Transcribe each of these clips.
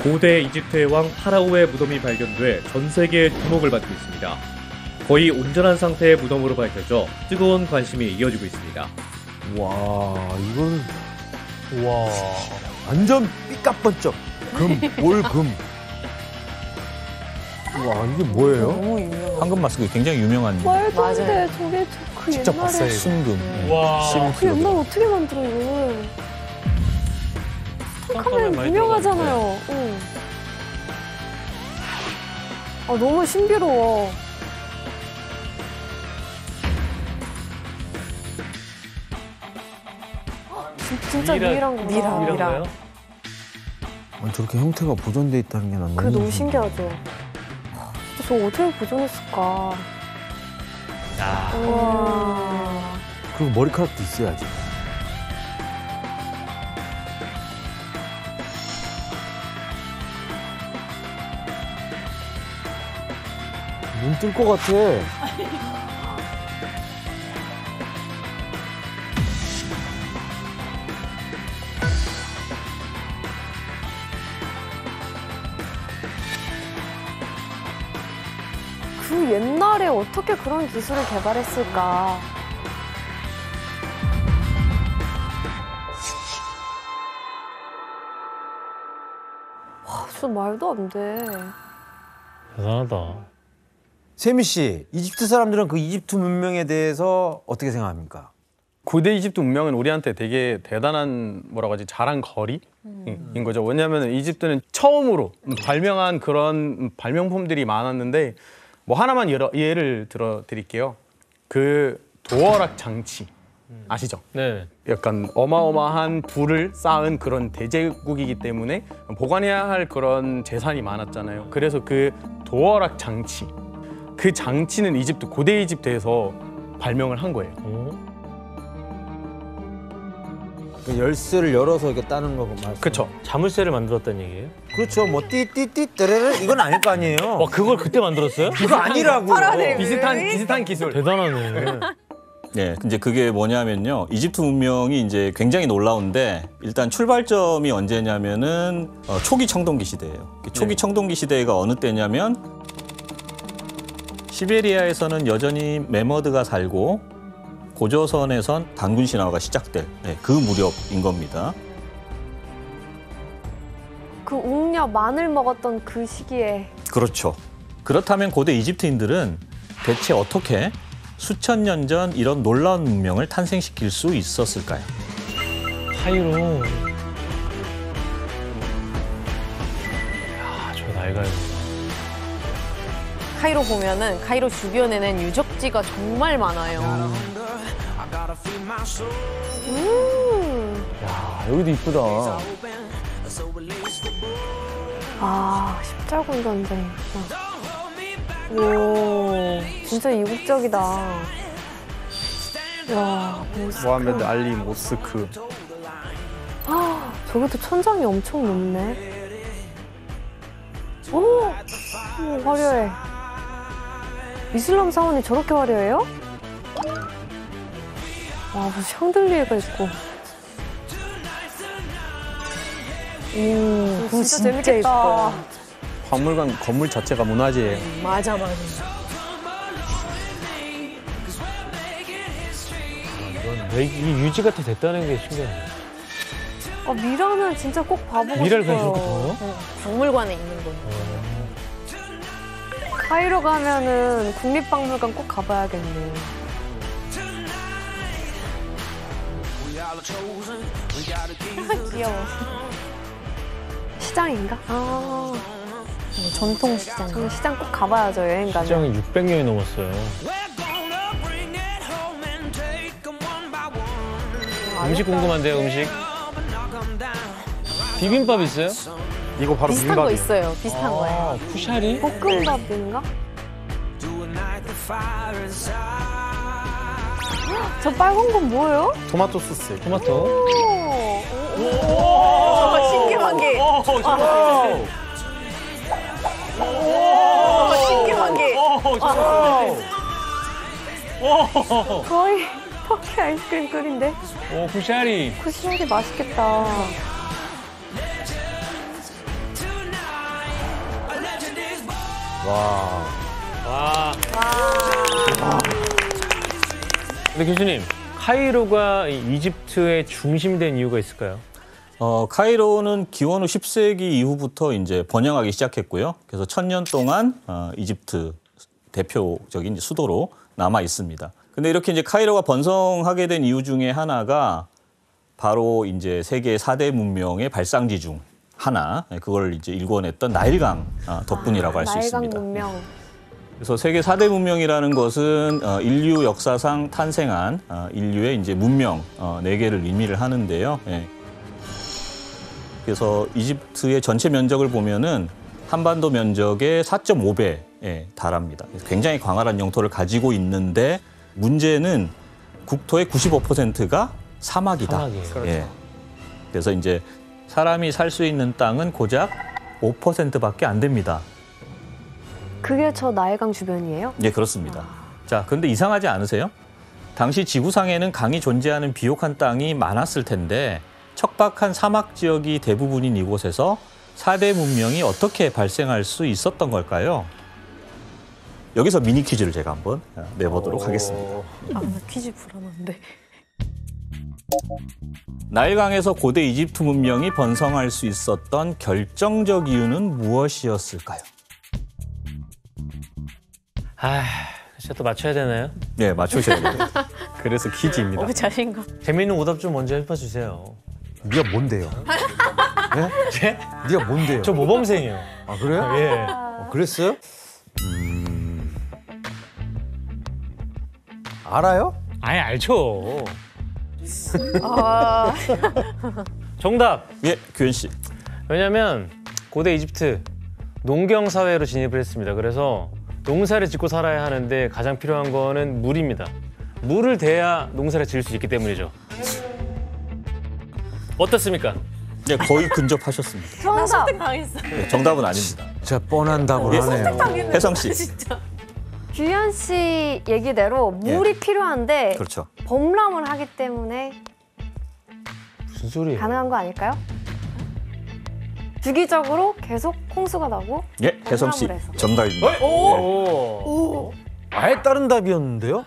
고대 이집트의 왕 파라오의 무덤이 발견돼 전 세계의 주목을 받고 있습니다. 거의 온전한 상태의 무덤으로 밝혀져 뜨거운 관심이 이어지고 있습니다. 와, 이건 와, 완전 삐까뻔쩍. 올금. 와, 이게 뭐예요? 너무 유명해. 황금 마스크 굉장히 유명한 말도 안 돼. 저게 그 직접 옛날에 봤어요. 순금. 와. 그 옛날 어떻게 만들어 이걸? 투탕카멘 유명하잖아요. 응. 아 너무 신비로워. 진짜 유일한 거다. 미라인가요? 저렇게 형태가 보존돼 있다는 게 난 그게 너무 너무 신기하죠. 진짜 저거 어떻게 보존했을까? 아, 와. 그리고 머리카락도 있어야지. 눈 뜰 것 같아. 그 옛날에 어떻게 그런 기술을 개발했을까? 와, 진짜 말도 안 돼. 대단하다. 세미 씨, 이집트 사람들은 그 이집트 문명에 대해서 어떻게 생각합니까? 고대 이집트 문명은 우리한테 되게 대단한 뭐라고 하지 자랑거리인 거죠. 왜냐하면 이집트는 처음으로 발명한 그런 발명품들이 많았는데 뭐 하나만 예를 들어 드릴게요. 그 도어락 장치 아시죠? 네. 약간 어마어마한 불을 쌓은 그런 대제국이기 때문에 보관해야 할 그런 재산이 많았잖아요. 그래서 그 도어락 장치, 그 장치는 이집트 고대 이집트에서 발명을 한 거예요. 그 열쇠를 열어서 이렇게 따는 거 말씀. 그렇죠. 자물쇠를 만들었다는 얘기예요? 그렇죠. 뭐 띠띠띠 떼레레 이건 아닐 거 아니에요. 와, 그걸 그때 만들었어요? 그거 아니라고. 비슷한 기술. 대단하네. 네, 이제 그게 뭐냐면요. 이집트 문명이 이제 굉장히 놀라운데 일단 출발점이 언제냐면은 초기 청동기 시대예요. 초기 청동기 시대가 어느 때냐면 시베리아에서는 여전히 메머드가 살고 고조선에선 단군 신화가 시작될 그 무렵인 겁니다. 그 웅녀 마늘 먹었던 그 시기에. 그렇죠. 그렇다면 고대 이집트인들은 대체 어떻게 수천 년 전 이런 놀라운 문명을 탄생시킬 수 있었을까요? 카이로. 야, 저 나이가. 카이로 보면은 카이로 주변에는 유적지가 정말 많아요. 야, 여기도 이쁘다. 아, 십자군 전쟁. 오, 진짜 이국적이다. 와, 모스크. 모하메드 알리 모스크. 아, 저기도 천장이 엄청 높네. 오, 화려해. 이슬람 사원이 저렇게 화려해요? 와, 무슨 샹들리에가 있고. 오, 그거 진짜 재밌겠다. 박물관 건물 자체가 문화재예요. 맞아. 이 유지가 다 됐다는 게 신기하네. 아, 미라는 진짜 꼭 봐보고 미라를 싶어요. 그냥 저렇게 봐요? 박물관에 있는 거. 카이로 가면은 국립박물관 꼭 가봐야겠네. 귀여워. 시장인가? 아, 전통시장. 저는 시장 꼭 가봐야죠, 여행 가면. 시장이 600년이 넘었어요. 음식 궁금한데요, 음식? 비빔밥 있어요? 이거 바로 비슷한 거 비빔밥이에요. 있어요. 비슷한 거예요. 푸샤리? 볶음밥인가? 저 빨간 건 뭐예요? 토마토 소스. 토마토. 신기한 게. 신기한 게. 거의 터키 아이스크림 끓인데? 오, 푸샤리. 쿠시나리 맛있겠다. 와. 근데 교수님, 카이로가 이 이집트의 중심이 된 이유가 있을까요? 카이로는 기원 후 10세기 이후부터 이제 번영하기 시작했고요. 그래서 1000년 동안 이집트 대표적인 수도로 남아 있습니다. 근데 이렇게 이제 카이로가 번성하게 된 이유 중에 하나가 바로 이제 세계 4대 문명의 발상지 중 하나, 그걸 이제 일궈냈던 나일강 덕분이라고 할 수 있습니다. 나일강 문명. 그래서 세계 4대 문명이라는 것은 인류 역사상 탄생한 인류의 이제 문명 4개를 의미를 하는데요. 예. 그래서 이집트의 전체 면적을 보면은 한반도 면적의 4.5배에 달합니다. 굉장히 광활한 영토를 가지고 있는데 문제는 국토의 95%가 사막이다. 사막이에요. 예. 그래서 이제 사람이 살 수 있는 땅은 고작 5%밖에 안 됩니다. 그게 저 나일강 주변이에요? 예, 그렇습니다. 자, 근데 이상하지 않으세요? 당시 지구상에는 강이 존재하는 비옥한 땅이 많았을 텐데 척박한 사막 지역이 대부분인 이곳에서 4대 문명이 어떻게 발생할 수 있었던 걸까요? 여기서 미니 퀴즈를 제가 한번 내보도록 하겠습니다. 나 퀴즈 불안한데. 나일강에서 고대 이집트 문명이 번성할 수 있었던 결정적 이유는 무엇이었을까요? 진짜 또 맞춰야 되나요? 네, 맞추셔야 돼요. 그래서 퀴즈입니다. 자신감. 재미있는 오답 좀 먼저 해봐주세요. 네가 뭔데요? 예? 네가 뭔데요? 저 모범생이에요. 아 그래요? 예. 그랬어요? 알아요? 아예 알죠. 아, 정답. 예, 규현 씨. 왜냐면 고대 이집트 농경 사회로 진입을 했습니다. 그래서 농사를 짓고 살아야 하는데 가장 필요한 거는 물입니다. 물을 대야 농사를 지을 수 있기 때문이죠. 어떻습니까? 네, 거의 근접하셨습니다. 정답! 당했어. 네, 정답은 아닙니다. 진짜 뻔한 답을 하네요. 혜성 씨. 진짜. 규현 씨 얘기대로 물이 필요한데 그렇죠. 범람을 하기 때문에 무슨 소리예요? 가능한 거 아닐까요? 주기적으로 계속 홍수가 나고 예, 혜성 씨. 범람을 해서. 정답입니다. 오. 아예 다른 답이었는데요?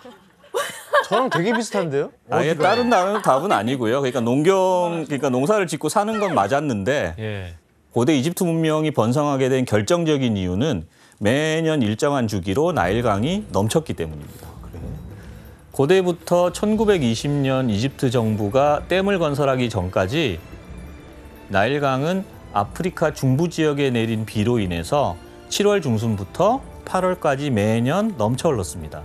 저랑 되게 비슷한데요? 아예 다른 답은 아니고요. 그러니까 그러니까 농사를 짓고 사는 건 맞았는데 예. 고대 이집트 문명이 번성하게 된 결정적인 이유는 매년 일정한 주기로 나일강이 넘쳤기 때문입니다. 고대부터 1920년 이집트 정부가 댐을 건설하기 전까지 나일강은 아프리카 중부 지역에 내린 비로 인해서 7월 중순부터 8월까지 매년 넘쳐 흘렀습니다.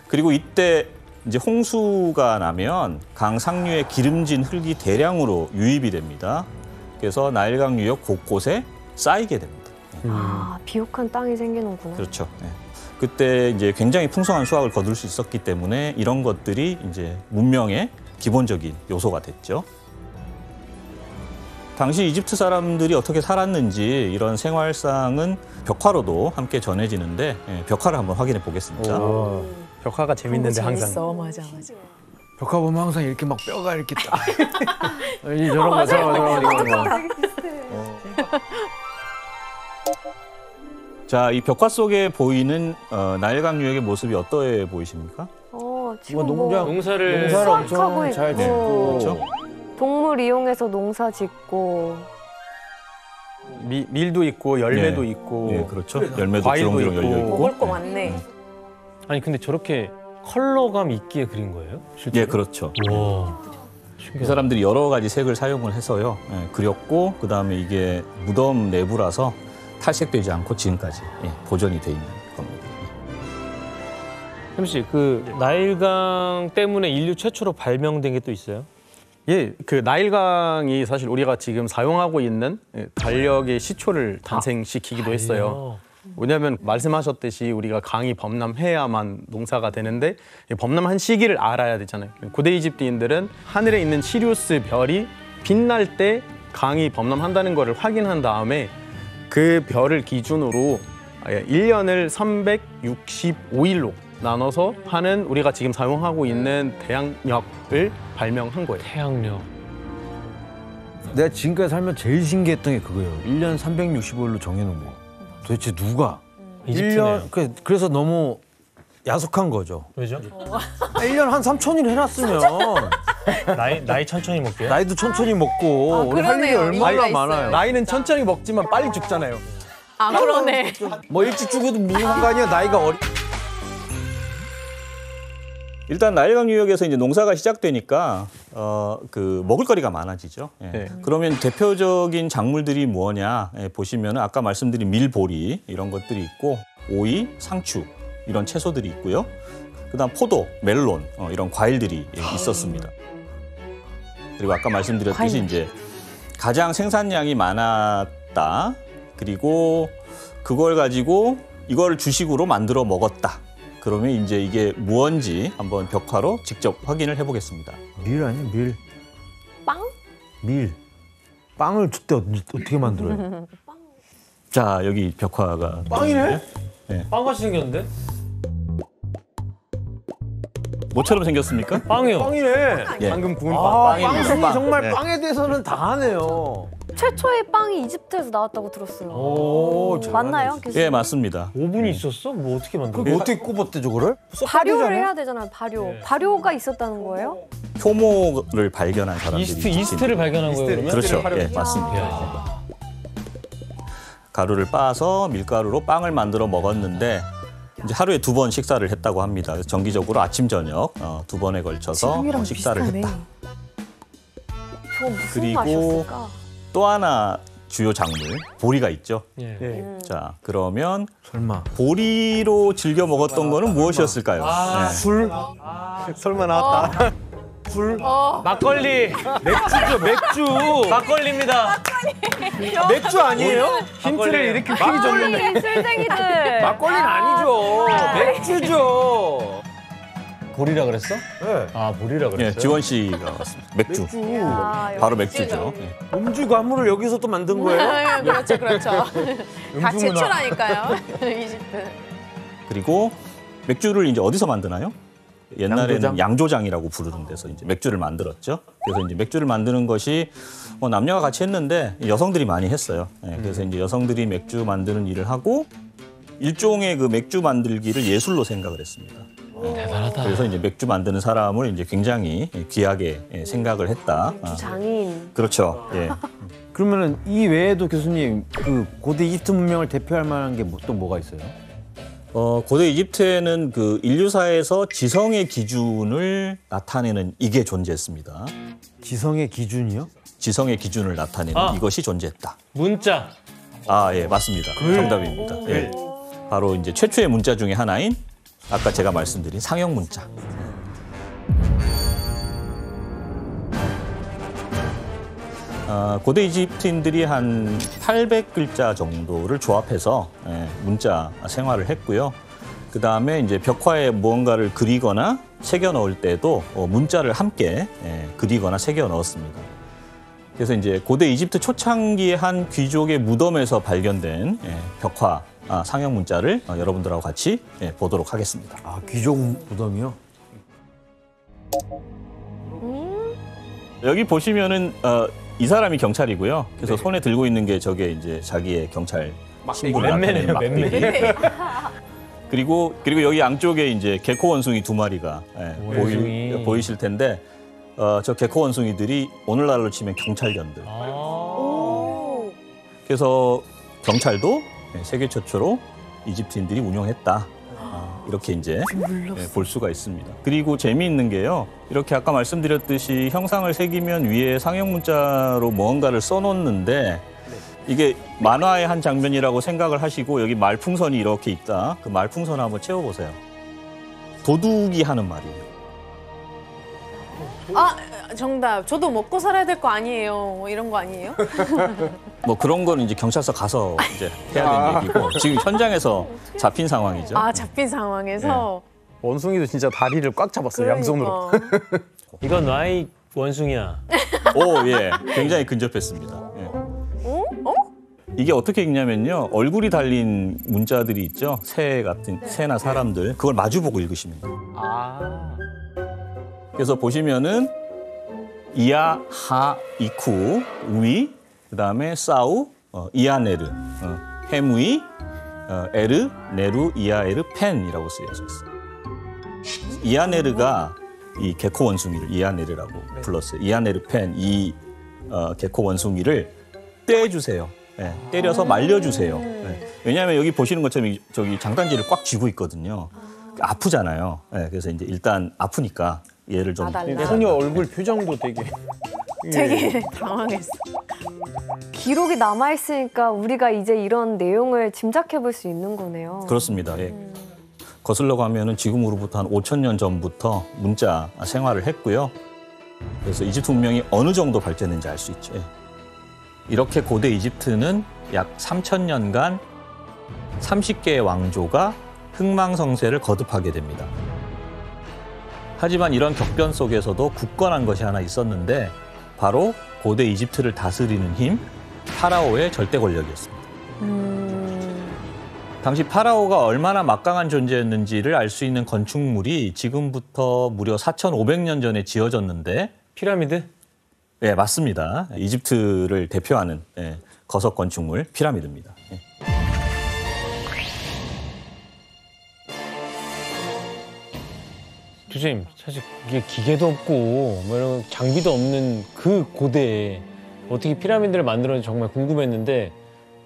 그리고 이때 이제 홍수가 나면 강 상류에 기름진 흙이 대량으로 유입이 됩니다. 그래서 나일강 유역 곳곳에 쌓이게 됩니다. 아, 비옥한 땅이 생기는구나. 그렇죠. 네. 그때 이제 굉장히 풍성한 수확을 거둘 수 있었기 때문에 이런 것들이 이제 문명의 기본적인 요소가 됐죠. 당시 이집트 사람들이 어떻게 살았는지 이런 생활상은 벽화로도 함께 전해지는데 벽화를 한번 확인해 보겠습니다. 벽화가 재밌는데 항상. 재밌어. 맞아. 벽화 보면 항상 이렇게 막 뼈가 이렇게 딱. 저런 거, 저런 거. 자, 이 벽화 속에 보이는 나일강 유역의 모습이 어떠해 보이십니까? 지금 농사를 수확하고 엄청 잘 있고 짓고. 그렇죠? 동물 이용해서 농사 짓고 밀도 있고 열매도 예. 있고 예, 그렇죠. 열매도 과일도 주렁주렁 있고. 열려 있고. 먹을 거 많네. 아니 근데 저렇게 컬러감 있게 그린 거예요? 실제로? 예, 그렇죠. 와. 이 사람들이 여러 가지 색을 사용을 해서요. 그렸고 그다음에 이게 무덤 내부라서 탈색되지 않고 지금까지 보존이 돼 있는 겁니다. 혜미 씨, 그 나일강 때문에 인류 최초로 발명된 게 또 있어요? 예, 그 나일강이 사실 우리가 지금 사용하고 있는 달력의 시초를 탄생시키기도 했어요. 왜냐하면 말씀하셨듯이 우리가 강이 범람해야만 농사가 되는데 범람한 시기를 알아야 되잖아요. 고대 이집트인들은 하늘에 있는 시리우스 별이 빛날 때 강이 범람한다는 것을 확인한 다음에 그 별을 기준으로 1년을 365일로 나눠서 하는 우리가 지금 사용하고 있는 태양력을 발명한 거예요. 태양력. 내가 지금까지 살면 제일 신기했던 게 그거예요. 1년 365일로 정해놓은 거. 도대체 누가? 이집트네요. 1년 그래서 너무 야속한 거죠. 왜죠? 1년 한 3천일 해놨으면 나이 천천히 먹게요. 나이도 천천히 먹고 아, 우리 할 일이 그러네요. 얼마나 의미가 많아요. 있어요. 나이는 천천히 먹지만 빨리 죽잖아요. 아, 그러네. 뭐 일찍 죽어도 무슨 상관이야. 나이가 어리. 일단 나일강 유역에서 이제 농사가 시작되니까 그 먹을거리가 많아지죠. 예. 네. 그러면 대표적인 작물들이 뭐냐 보시면은 아까 말씀드린 밀보리 이런 것들이 있고 오이, 상추 이런 채소들이 있고요. 그다음 포도, 멜론 이런 과일들이 있었습니다. 그리고 아까 말씀드렸듯이 이제 가장 생산량이 많았다. 그리고 그걸 가지고 이걸 주식으로 만들어 먹었다. 그러면 이제 이게 무언지 한번 벽화로 직접 확인을 해보겠습니다. 밀 아니야 밀. 빵? 밀. 빵을 그때 어떻게 만들어요? 자, 여기 벽화가 빵이네? 빵같이 생겼는데? 뭐처럼 생겼습니까? 빵이요. 빵이네. 예. 방금 구운 아, 빵. 빵순이 빵. 정말 네. 빵에 대해서는 다 하네요. 최초의 빵이 이집트에서 나왔다고 들었어요. 오, 맞나요, 교수님? 예, 맞습니다. 오븐이 있었어? 뭐 어떻게 만들어? 그거 어떻게 꼽았대 저거를? 발효를 해야 되잖아요, 발효. 발효가 있었다는 거예요? 효모를 발견한 사람들이 이스트를 발견한 거예요, 그러면? 그렇죠. 활용해. 예, 맞습니다. 이야. 가루를 빻아서 밀가루로 빵을 만들어 먹었는데 이제 하루에 2번 식사를 했다고 합니다. 그래서 정기적으로 아침 저녁 2번에 걸쳐서 지금이랑 식사를 비슷하네. 했다. 저거 무슨 그리고 맛이었을까? 또 하나 주요 작물 보리가 있죠. 예. 자, 그러면 설마. 보리로 즐겨 먹었던 거는 무엇이었을까요? 네. 술? 설마 나왔다. 술? 막걸리. 맥주죠, 맥주. 막걸리입니다. 맥주 아니에요? 힌트를 이렇게 크게 줬는데. 막걸리 술쟁이들. 막걸리는 아니죠. 맥주죠. 보리라 그랬어? 네. 아, 보리라 예, 그랬어요? 지원 씨가 왔습니다. 맥주. 아, 바로 맥주죠. 예. 음주 가물을 여기서 또 만든 거예요? 그렇죠, 그렇죠. 다 최초라니까요. 이집트. 그리고 맥주를 이제 어디서 만드나요? 옛날에는 양조장? 양조장이라고 부르는 데서 이제 맥주를 만들었죠. 그래서 이제 맥주를 만드는 것이 남녀가 같이 했는데 여성들이 많이 했어요. 예, 그래서 이제 여성들이 맥주 만드는 일을 하고 일종의 그 맥주 만들기를 예술로 생각을 했습니다. 대단하다. 그래서 이제 맥주 만드는 사람을 이제 굉장히 귀하게 생각을 했다. 장인. 그렇죠. 예. 그러면은 이 외에도 교수님 그 고대 이집트 문명을 대표할 만한 게 또 뭐가 있어요? 고대 이집트에는 그 인류사에서 지성의 기준을 나타내는 이게 존재했습니다. 지성의 기준이요? 지성의 기준을 나타내는 아. 이것이 존재했다. 문자. 아, 예, 맞습니다. 정답입니다. 예. 바로 이제 최초의 문자 중에 하나인 아까 제가 말씀드린 상형 문자. 고대 이집트인들이 한 800글자 정도를 조합해서 문자 생활을 했고요. 그 다음에 이제 벽화에 무언가를 그리거나 새겨 넣을 때도 문자를 함께 그리거나 새겨 넣었습니다. 그래서 이제 고대 이집트 초창기의 한 귀족의 무덤에서 발견된 벽화 상형 문자를 여러분들하고 같이 보도록 하겠습니다. 아, 귀족 무덤이요? 여기 보시면은 이 사람이 경찰이고요. 그래서 손에 들고 있는 게 저게 이제 자기의 경찰 신분을 나타내는 막대기. 그리고 여기 양쪽에 이제 개코 원숭이 2마리가 원숭이. 보이실 텐데 저 개코 원숭이들이 오늘날로 치면 경찰견들. 그래서 경찰도 세계 최초로 이집트인들이 운영했다. 이렇게 이제 볼 수가 있습니다. 그리고 재미있는 게요. 이렇게 아까 말씀드렸듯이 형상을 새기면 위에 상형 문자로 무언가를 써놓는데 이게 만화의 한 장면이라고 생각을 하시고 여기 말풍선이 이렇게 있다. 그 말풍선 한번 채워보세요. 도둑이 하는 말이에요. 아, 정답. 저도 먹고 살아야 될 거 아니에요. 뭐 이런 거 아니에요? 뭐 그런 거는 이제 경찰서 가서 이제 해야 되는 얘기고 지금 현장에서 잡힌 상황이죠. 아, 잡힌 상황에서. 원숭이도 진짜 다리를 꽉 잡았어요. 양손으로. 그러니까. 이건 나이 원숭이야. 오, 예. 굉장히 근접했습니다. 예. 이게 어떻게 읽냐면요. 얼굴이 달린 문자들이 있죠. 새 같은, 새나 사람들. 그걸 마주보고 읽으십니다. 그래서 보시면은 이야, 하, 이쿠, 우이, 그다음에 싸우, 이아네르, 해무이, 에르, 네루, 이아에르, 펜이라고 쓰여져 있어요. 이아네르가 이 개코 원숭이를 이아네르라고 불렀어요. 이아네르 펜, 이 개코 원숭이를 떼주세요. 네, 때려서 말려주세요. 네. 왜냐하면 여기 보시는 것처럼 저기 장단지를 꽉 쥐고 있거든요. 아프잖아요. 네, 그래서 이제 일단 아프니까 얘를 좀 소녀 얼굴 표정도 되게 되게 당황했어. 기록이 남아있으니까 우리가 이제 이런 내용을 짐작해 볼 수 있는 거네요. 그렇습니다. 예. 거슬러 가면은 지금으로부터 한 5,000년 전부터 문자 생활을 했고요. 그래서 이집트 문명이 어느 정도 발전했는지 알 수 있죠. 예. 이렇게 고대 이집트는 약 3,000년간 30개의 왕조가 흥망성쇠를 거듭하게 됩니다. 하지만 이런 격변 속에서도 굳건한 것이 하나 있었는데 바로 고대 이집트를 다스리는 힘, 파라오의 절대 권력이었습니다. 당시 파라오가 얼마나 막강한 존재였는지를 알 수 있는 건축물이 지금부터 무려 4,500년 전에 지어졌는데 피라미드? 네, 맞습니다. 이집트를 대표하는 거석 건축물 피라미드입니다. 교수님, 사실 이게 기계도 없고 뭐 이런 장비도 없는 그 고대에 어떻게 피라미드를 만들었는지 정말 궁금했는데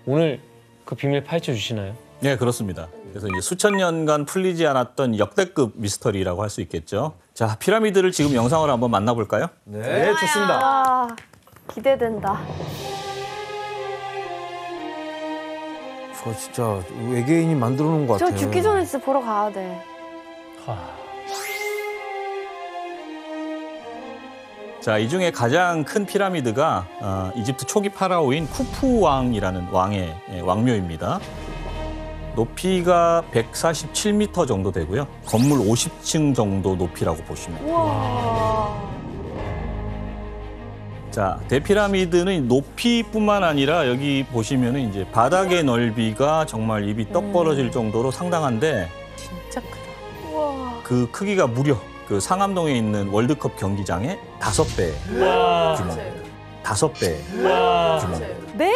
오늘 그 비밀 파헤쳐 주시나요? 네, 그렇습니다. 그래서 이제 수천 년간 풀리지 않았던 역대급 미스터리라고 할 수 있겠죠. 자, 피라미드를 지금 영상으로 한번 만나볼까요? 네, 좋습니다. 아, 기대된다. 그거 진짜 외계인이 만들어 놓은 것 같아요. 저 죽기 전에 진짜 보러 가야 돼. 자, 이 중에 가장 큰 피라미드가 이집트 초기 파라오인 쿠푸 왕이라는 왕의 왕묘입니다. 높이가 147m 정도 되고요. 건물 50층 정도 높이라고 보시면 돼요. 우와. 자, 대피라미드는 높이뿐만 아니라 여기 보시면은 이제 바닥의 넓이가 정말 입이 떡 벌어질 정도로 상당한데 진짜 크다. 우와. 그 크기가 무려 그 상암동에 있는 월드컵 경기장의 5배 규모입니다. 5배 규모입니다. 네?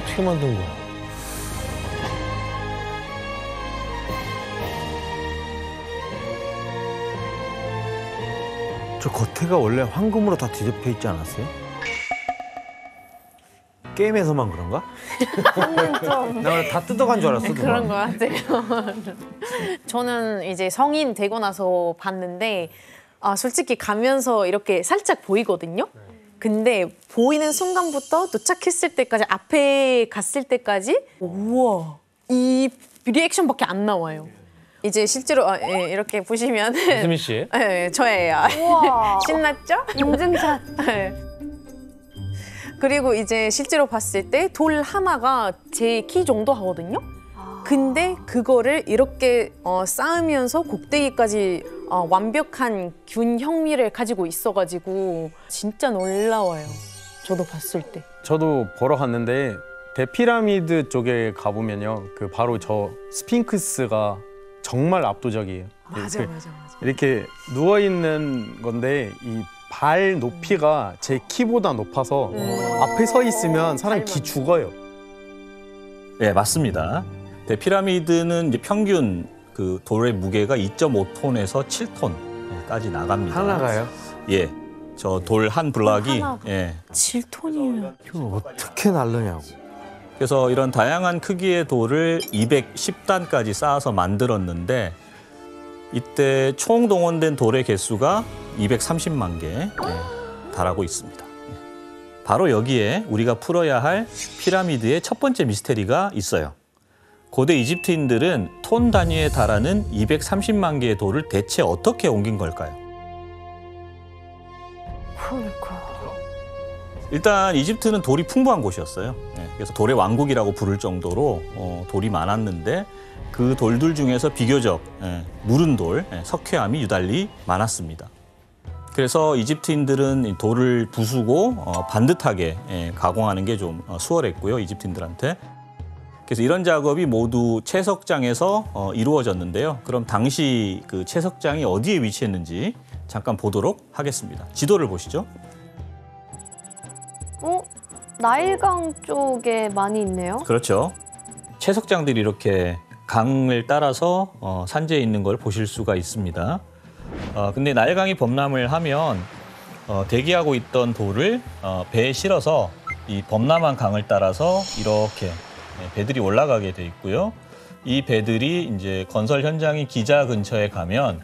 어떻게 만든 거야? 저 겉에가 원래 황금으로 다 뒤덮여 있지 않았어요? 게임에서만 그런가? 저는 좀. 나 다 뜯어간 줄 알았어. 그런 것 같아요. 저는 이제 성인 되고 나서 봤는데 솔직히 가면서 이렇게 살짝 보이거든요. 근데 보이는 순간부터 도착했을 때까지 앞에 갔을 때까지 우와 이 리액션밖에 안 나와요. 이제 실제로 이렇게 보시면 수미 씨? 네, 저예요. 우와. 신났죠? 인증샷. 네. 그리고 이제 실제로 봤을 때 돌 하나가 제 키 정도 하거든요. 근데 그거를 이렇게 쌓으면서 꼭대기까지 완벽한 균형미를 가지고 있어가지고 진짜 놀라워요. 저도 봤을 때. 저도 보러 갔는데 대피라미드 쪽에 가보면요, 그 바로 저 스핑크스가 정말 압도적이에요. 맞아. 이렇게 누워 있는 건데 이 발 높이가 제 키보다 높아서 앞에 서 있으면 사람 기 죽어요. 네, 맞습니다. 대피라미드는 이제 평균 그 돌의 무게가 2.5톤에서 7톤까지 나갑니다. 하나가요? 예, 저 돌 한 블락이 하나가. 예. 7톤이면. 이걸 어떻게 날르냐고. 그래서 이런 다양한 크기의 돌을 210단까지 쌓아서 만들었는데 이때 총 동원된 돌의 개수가 230만 개 달하고 있습니다. 바로 여기에 우리가 풀어야 할 피라미드의 첫 번째 미스테리가 있어요. 고대 이집트인들은 톤 단위에 달하는 230만 개의 돌을 대체 어떻게 옮긴 걸까요? 그러니까. 일단 이집트는 돌이 풍부한 곳이었어요. 그래서 돌의 왕국이라고 부를 정도로 돌이 많았는데 그 돌들 중에서 비교적 무른 돌, 석회암이 유달리 많았습니다. 그래서 이집트인들은 돌을 부수고 반듯하게 가공하는 게 좀 수월했고요, 이집트인들한테. 그래서 이런 작업이 모두 채석장에서 이루어졌는데요. 그럼 당시 그 채석장이 어디에 위치했는지 잠깐 보도록 하겠습니다. 지도를 보시죠. 나일강 쪽에 많이 있네요. 그렇죠. 채석장들이 이렇게 강을 따라서 산지에 있는 걸 보실 수가 있습니다. 근데 나일강이 범람을 하면 대기하고 있던 돌을 배에 실어서 이 범람한 강을 따라서 이렇게 배들이 올라가게 돼 있고요. 이 배들이 이제 건설 현장인 기자 근처에 가면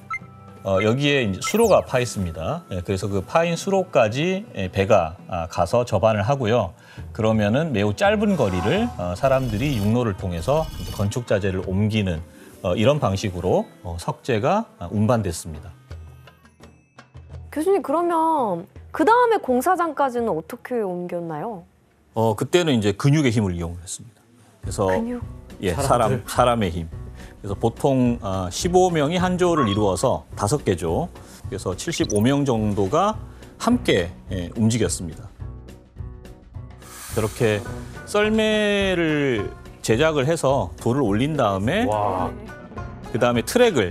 여기에 이제 수로가 파 있습니다. 그래서 그 파인 수로까지 배가 가서 접안을 하고요. 그러면은 매우 짧은 거리를 사람들이 육로를 통해서 이제 건축 자재를 옮기는 이런 방식으로 석재가 운반됐습니다. 교수님 그러면 그 다음에 공사장까지는 어떻게 옮겼나요? 그때는 이제 근육의 힘을 이용했습니다. 그래서 근육? 예, 사람의 힘. 그래서 보통 15명이 한 조를 이루어서 5개 조, 그래서 75명 정도가 함께 움직였습니다. 그렇게 썰매를 제작을 해서 돌을 올린 다음에 그다음에 트랙을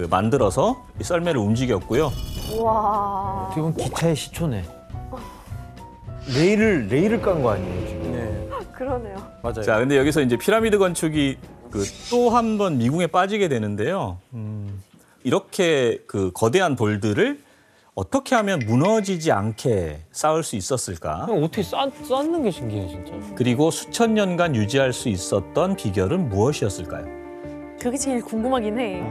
만들어서 이 썰매를 움직였고요. 와. 어떻게 보면 기차의 시초네. 레일을 깐 거 아니에요 지금? 네, 그러네요. 맞아요. 자, 근데 여기서 이제 피라미드 건축이 또 한 번 미궁에 빠지게 되는데요. 이렇게 그 거대한 돌들을 어떻게 하면 무너지지 않게 쌓을 수 있었을까? 그냥 어떻게 쌓는 게 신기해 진짜. 그리고 수천 년간 유지할 수 있었던 비결은 무엇이었을까요? 그게 제일 궁금하긴 해.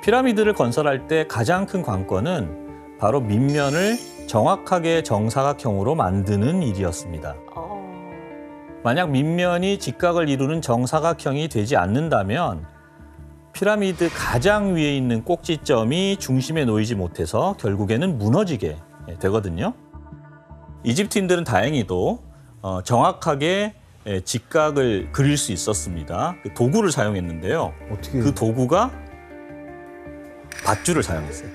피라미드를 건설할 때 가장 큰 관건은 바로 밑면을 정확하게 정사각형으로 만드는 일이었습니다. 만약 밑면이 직각을 이루는 정사각형이 되지 않는다면 피라미드 가장 위에 있는 꼭지점이 중심에 놓이지 못해서 결국에는 무너지게 되거든요. 이집트인들은 다행히도 정확하게 직각을 그릴 수 있었습니다. 그 도구를 사용했는데요. 어떻게? 그 도구가 밧줄을 사용했어요.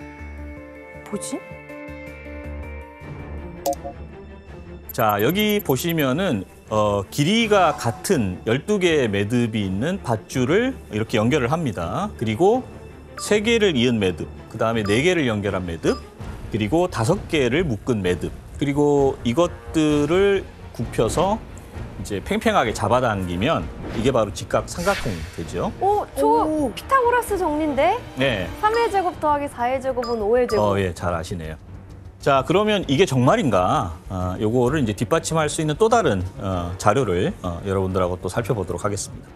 뭐지? 자, 여기 보시면은 길이가 같은 12개의 매듭이 있는 밧줄을 이렇게 연결을 합니다. 그리고 3개를 이은 매듭, 그다음에 4개를 연결한 매듭, 그리고 5개를 묶은 매듭, 그리고 이것들을 굽혀서 이제 팽팽하게 잡아당기면 이게 바로 직각 삼각형이 되죠. 저 피타고라스 정리인데? 네. 3의 제곱 더하기 4의 제곱은 5의 제곱. 예, 잘 아시네요. 자, 그러면 이게 정말인가? 요거를 이제 뒷받침할 수 있는 또 다른 자료를 여러분들하고 또 살펴보도록 하겠습니다.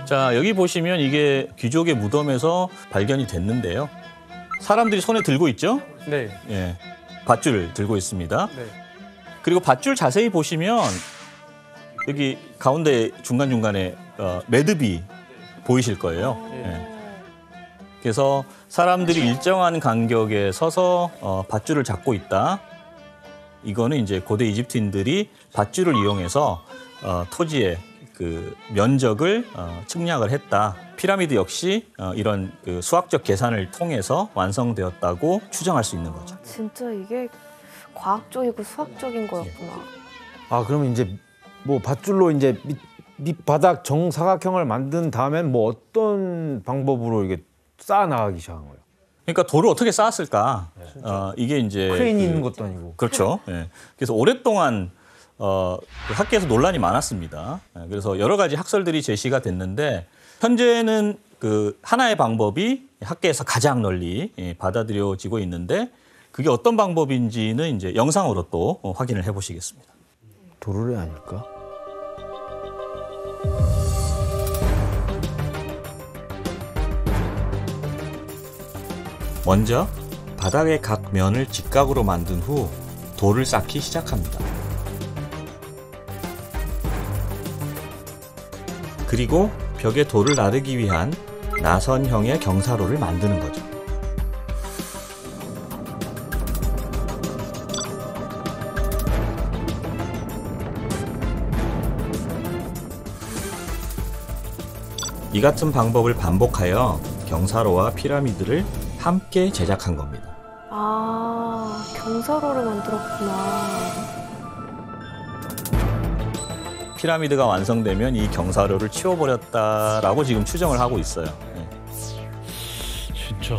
자, 여기 보시면 이게 귀족의 무덤에서 발견이 됐는데요. 사람들이 손에 들고 있죠? 네. 예, 밧줄을 들고 있습니다. 네. 그리고 밧줄 자세히 보시면 여기 가운데 중간중간에 매듭이 보이실 거예요. 예. 그래서 사람들이 일정한 간격에 서서 밧줄을 잡고 있다. 이거는 이제 고대 이집트인들이 밧줄을 이용해서 토지의 그 면적을 측량을 했다. 피라미드 역시 이런 그 수학적 계산을 통해서 완성되었다고 추정할 수 있는 거죠. 진짜 이게 과학적이고 수학적인 거였구나. 아 그러면 이제 뭐 밧줄로 이제 밑바닥 정사각형을 만든 다음엔 뭐 어떤 방법으로 이게 쌓아 나가기 시작한 거예요? 그러니까 돌을 어떻게 쌓았을까? 이게 이제 크레인이 있는 것도 아니고. 그렇죠. 예. 그래서 오랫동안 학계에서 논란이 많았습니다. 그래서 여러 가지 학설들이 제시가 됐는데 현재는 그 하나의 방법이 학계에서 가장 널리 받아들여지고 있는데 그게 어떤 방법인지는 이제 영상으로 또 확인을 해보시겠습니다. 도르래 아닐까? 먼저 바닥의 각 면을 직각으로 만든 후 돌을 쌓기 시작합니다. 그리고 벽에 돌을 나르기 위한 나선형의 경사로를 만드는 거죠. 이 같은 방법을 반복하여 경사로와 피라미드를 함께 제작한 겁니다. 아, 경사로를 만들었구나. 피라미드가 완성되면 이 경사로를 치워버렸다라고 지금 추정을 하고 있어요. 진짜?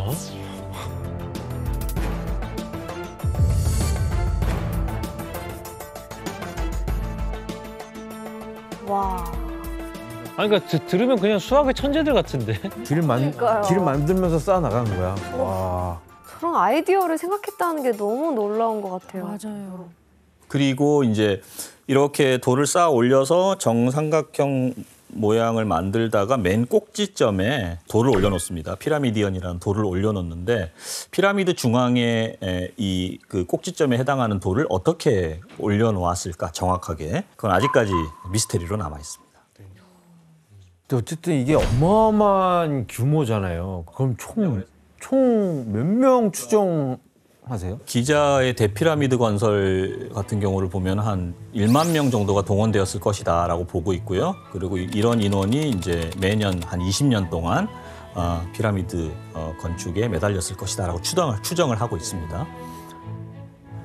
와. 아니 그러니까 들으면 그냥 수학의 천재들 같은데. 그러니까요. 길 만들면서 쌓아 나가는 거야. 와. 그런 아이디어를 생각했다는 게 너무 놀라운 것 같아요. 맞아요. 그리고 이제 이렇게 돌을 쌓아 올려서 정삼각형 모양을 만들다가 맨 꼭지점에 돌을 올려놓습니다. 피라미디언이라는 돌을 올려놓는데 피라미드 중앙에 이 그 꼭지점에 해당하는 돌을 어떻게 올려놓았을까 정확하게 그건 아직까지 미스테리로 남아 있습니다. 근데 어쨌든 이게 어마어마한 규모잖아요. 그럼 총 몇 명 추정하세요? 기자의 대피라미드 건설 같은 경우를 보면 한 1만 명 정도가 동원되었을 것이다라고 보고 있고요. 그리고 이런 인원이 이제 매년 한 20년 동안 피라미드 건축에 매달렸을 것이다라고 추정을 하고 있습니다.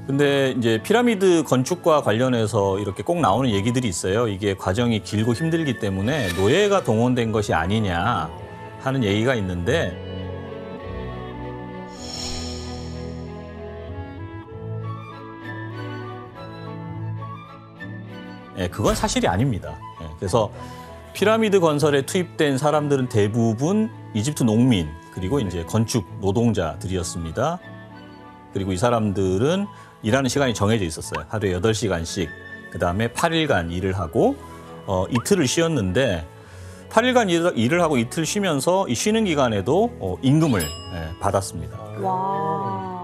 근데 이제 피라미드 건축과 관련해서 이렇게 꼭 나오는 얘기들이 있어요. 이게 과정이 길고 힘들기 때문에 노예가 동원된 것이 아니냐 하는 얘기가 있는데 그건 사실이 아닙니다. 그래서 피라미드 건설에 투입된 사람들은 대부분 이집트 농민 그리고 이제 건축 노동자들이었습니다. 그리고 이 사람들은 일하는 시간이 정해져 있었어요. 하루에 8시간씩. 그다음에 8일간 일을 하고 이틀을 쉬었는데 8일간 일을 하고 이틀 쉬면서 이 쉬는 기간에도 임금을 받았습니다. 와.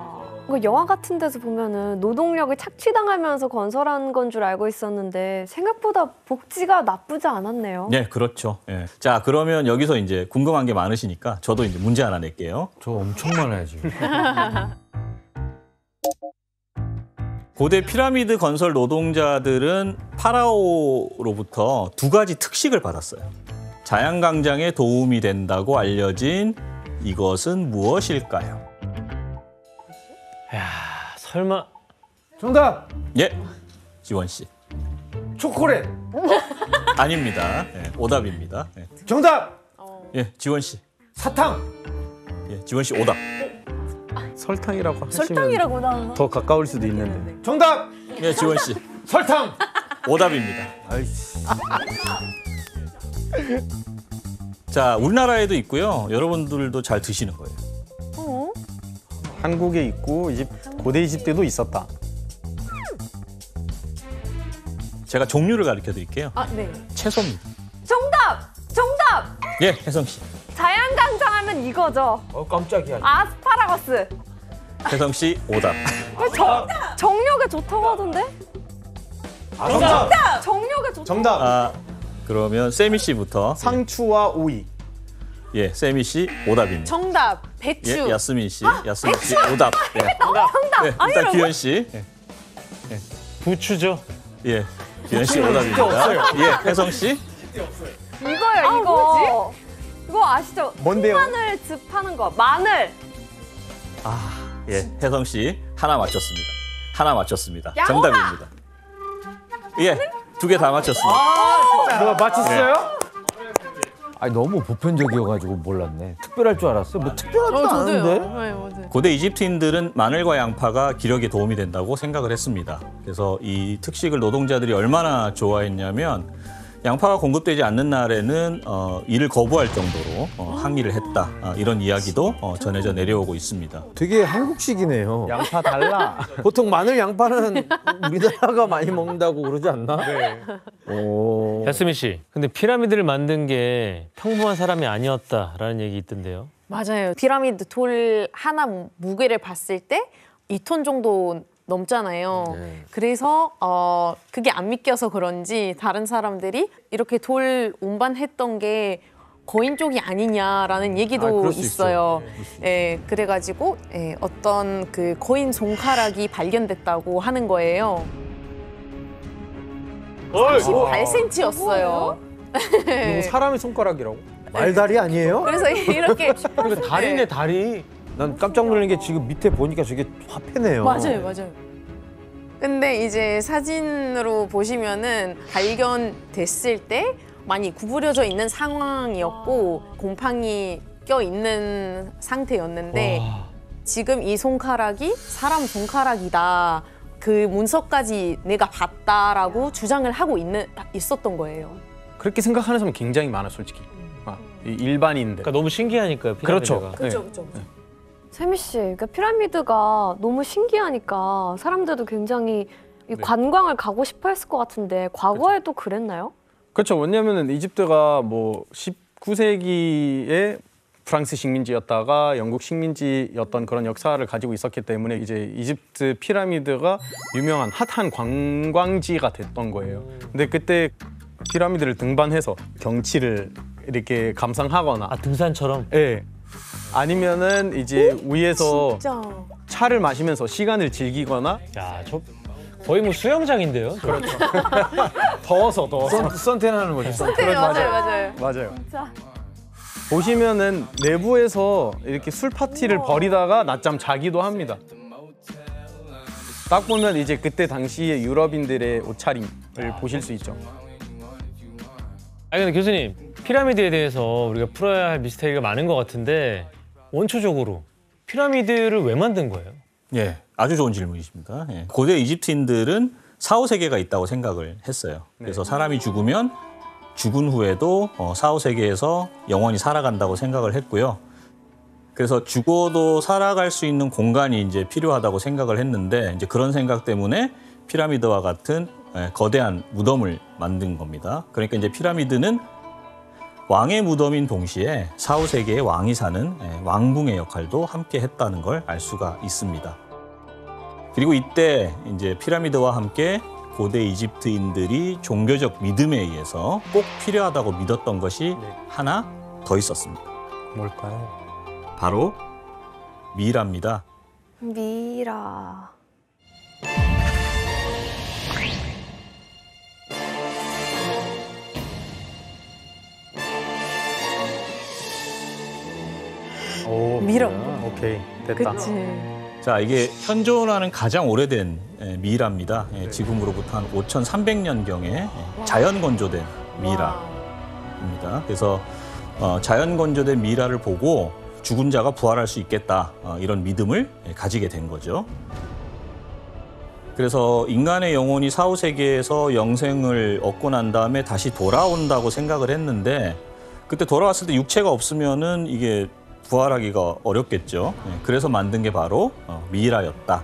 그 영화 같은 데서 보면은 노동력을 착취당하면서 건설한 건 줄 알고 있었는데 생각보다 복지가 나쁘지 않았네요. 네, 그렇죠. 자, 그러면 여기서 이제 궁금한 게 많으시니까 저도 이제 문제 하나 낼게요. 저 엄청 많아요 지금. 고대 피라미드 건설 노동자들은 파라오로부터 2가지 특식을 받았어요. 자양강장에 도움이 된다고 알려진 이것은 무엇일까요? 야, 설마 정답! 예, 지원 씨. 초콜릿! 아닙니다. 오답입니다. 정답! 예, 지원 씨. 사탕! 예, 지원 씨 오답. 설탕이라고 하시면 설탕이라고 나. 더 가까울 수도 있는데. 정답! 예, 지원 씨. 설탕! 오답입니다. 아이씨. 자, 우리나라에도 있고요. 여러분들도 잘 드시는 거예요. 한국에 있고 고대 이집트에도 있었다. 제가 종류를 가르쳐 드릴게요. 아, 네. 채소입니다. 정답! 정답! 예, 혜성 씨. 자양강장 하면 이거죠. 깜짝이야. 아스파라거스. 혜성 씨 오답. 정력에 좋다고 하던데? 정답! 정력에 좋다고. 정답. 그러면 세미 씨부터. 상추와 오이. 예, 세미 씨 오답입니다. 정답. 배추. 예, 야스민 씨. 야스민 씨 오답. 예. 정답. 예, 일단 규현 씨. 부추죠. 예. 규현 씨 오답입니다. 예, 혜성 씨. 이거요, 이거. 이거 아시죠? 뭔데요? 마늘 즙 하는 거. 마늘. 예, 혜성 씨 하나 맞췄습니다. 하나 맞췄습니다. 양호하! 정답입니다. 예, 2개 다 맞췄습니다. 뭐 맞췄어요? 아니 너무 보편적이어가지고 몰랐네. 특별할 줄 알았어. 뭐 특별하지도 않은데. 네, 맞아요. 고대 이집트인들은 마늘과 양파가 기력에 도움이 된다고 생각을 했습니다. 그래서 이 특식을 노동자들이 얼마나 좋아했냐면 양파가 공급되지 않는 날에는 일을 거부할 정도로 항의를 했다. 이런 이야기도 전해져 내려오고 있습니다. 되게 한국식이네요. 양파 달라. 보통 마늘 양파는 우리나라가 많이 먹는다고 그러지 않나? 네. 오. 야스민 씨, 근데 피라미드를 만든 게 평범한 사람이 아니었다라는 얘기 있던데요. 맞아요. 피라미드 돌 하나 무게를 봤을 때 2톤 정도 넘잖아요. 네. 그래서 그게 안 믿겨서 그런지 다른 사람들이 이렇게 돌 운반했던 게 거인 쪽이 아니냐라는 얘기도 그럴 수 있어요. 예, 그래가지고 어떤 그 거인 손가락이 발견됐다고 하는 거예요. 38cm였어요. 이거 사람의 손가락이라고? 말다리 아니에요? 그래서 이렇게 그러니까 다리네, 다리. 난 깜짝 놀란 게 지금 밑에 보니까 저게 화폐네요. 맞아요. 근데 이제 사진으로 보시면은 발견됐을 때 많이 구부려져 있는 상황이었고 곰팡이 껴 있는 상태였는데 지금 이 손가락이 사람 손가락이다. 그 문서까지 내가 봤다라고 주장을 하고 있었던 거예요. 그렇게 생각하는 사람 굉장히 많아 솔직히. 이 일반인들. 그러니까 너무 신기하니까 그렇죠. 피라미드가. 그렇죠. 세미 씨, 그러니까 피라미드가 너무 신기하니까 사람들도 굉장히 이 관광을 가고 싶어 했을 것 같은데 과거에도 그랬나요? 그렇죠. 왜냐하면 이집트가 뭐 19세기에 프랑스 식민지였다가 영국 식민지였던 그런 역사를 가지고 있었기 때문에 이제 이집트 피라미드가 유명한 핫한 관광지가 됐던 거예요. 근데 그때 피라미드를 등반해서 경치를 이렇게 감상하거나 등산처럼? 예. 아니면은 이제 위에서 진짜. 차를 마시면서 시간을 즐기거나 야, 저 거의 뭐 수영장인데요. 그렇죠. 더워서 선탠 하는 거죠. 네, 맞아요. 맞아요. 진짜. 보시면은 내부에서 이렇게 술 파티를 벌이다가 낮잠 자기도 합니다. 딱 보면 이제 그때 당시의 유럽인들의 옷차림을 보실 수 있죠. 아니 근데 교수님, 피라미드에 대해서 우리가 풀어야 할 미스테리가 많은 것 같은데 원초적으로 피라미드를 왜 만든 거예요? 예, 아주 좋은 질문이십니다. 예. 고대 이집트인들은 4, 5세계가 있다고 생각을 했어요. 그래서 사람이 죽으면 죽은 후에도 4, 5세계에서 영원히 살아간다고 생각을 했고요. 그래서 죽어도 살아갈 수 있는 공간이 이제 필요하다고 생각을 했는데 이제 그런 생각 때문에 피라미드와 같은 거대한 무덤을 만든 겁니다. 그러니까 이제 피라미드는 왕의 무덤인 동시에 4, 5세기의 왕이 사는 왕궁의 역할도 함께 했다는 걸 알 수가 있습니다. 그리고 이때 이제 피라미드와 함께 고대 이집트인들이 종교적 믿음에 의해서 꼭 필요하다고 믿었던 것이 하나 더 있었습니다. 뭘까요? 바로 미라입니다. 미라. 오, 미라. 오케이, 됐다. 그치. 자, 이게 현존하는 가장 오래된 미라입니다. 지금으로부터 한 5,300년경에 자연 건조된 미라입니다. 그래서 자연 건조된 미라를 보고 죽은 자가 부활할 수 있겠다, 이런 믿음을 가지게 된 거죠. 그래서 인간의 영혼이 4, 5세기에서 영생을 얻고 난 다음에 다시 돌아온다고 생각을 했는데 그때 돌아왔을 때 육체가 없으면은 이게 부활하기가 어렵겠죠. 그래서 만든 게 바로 미라였다.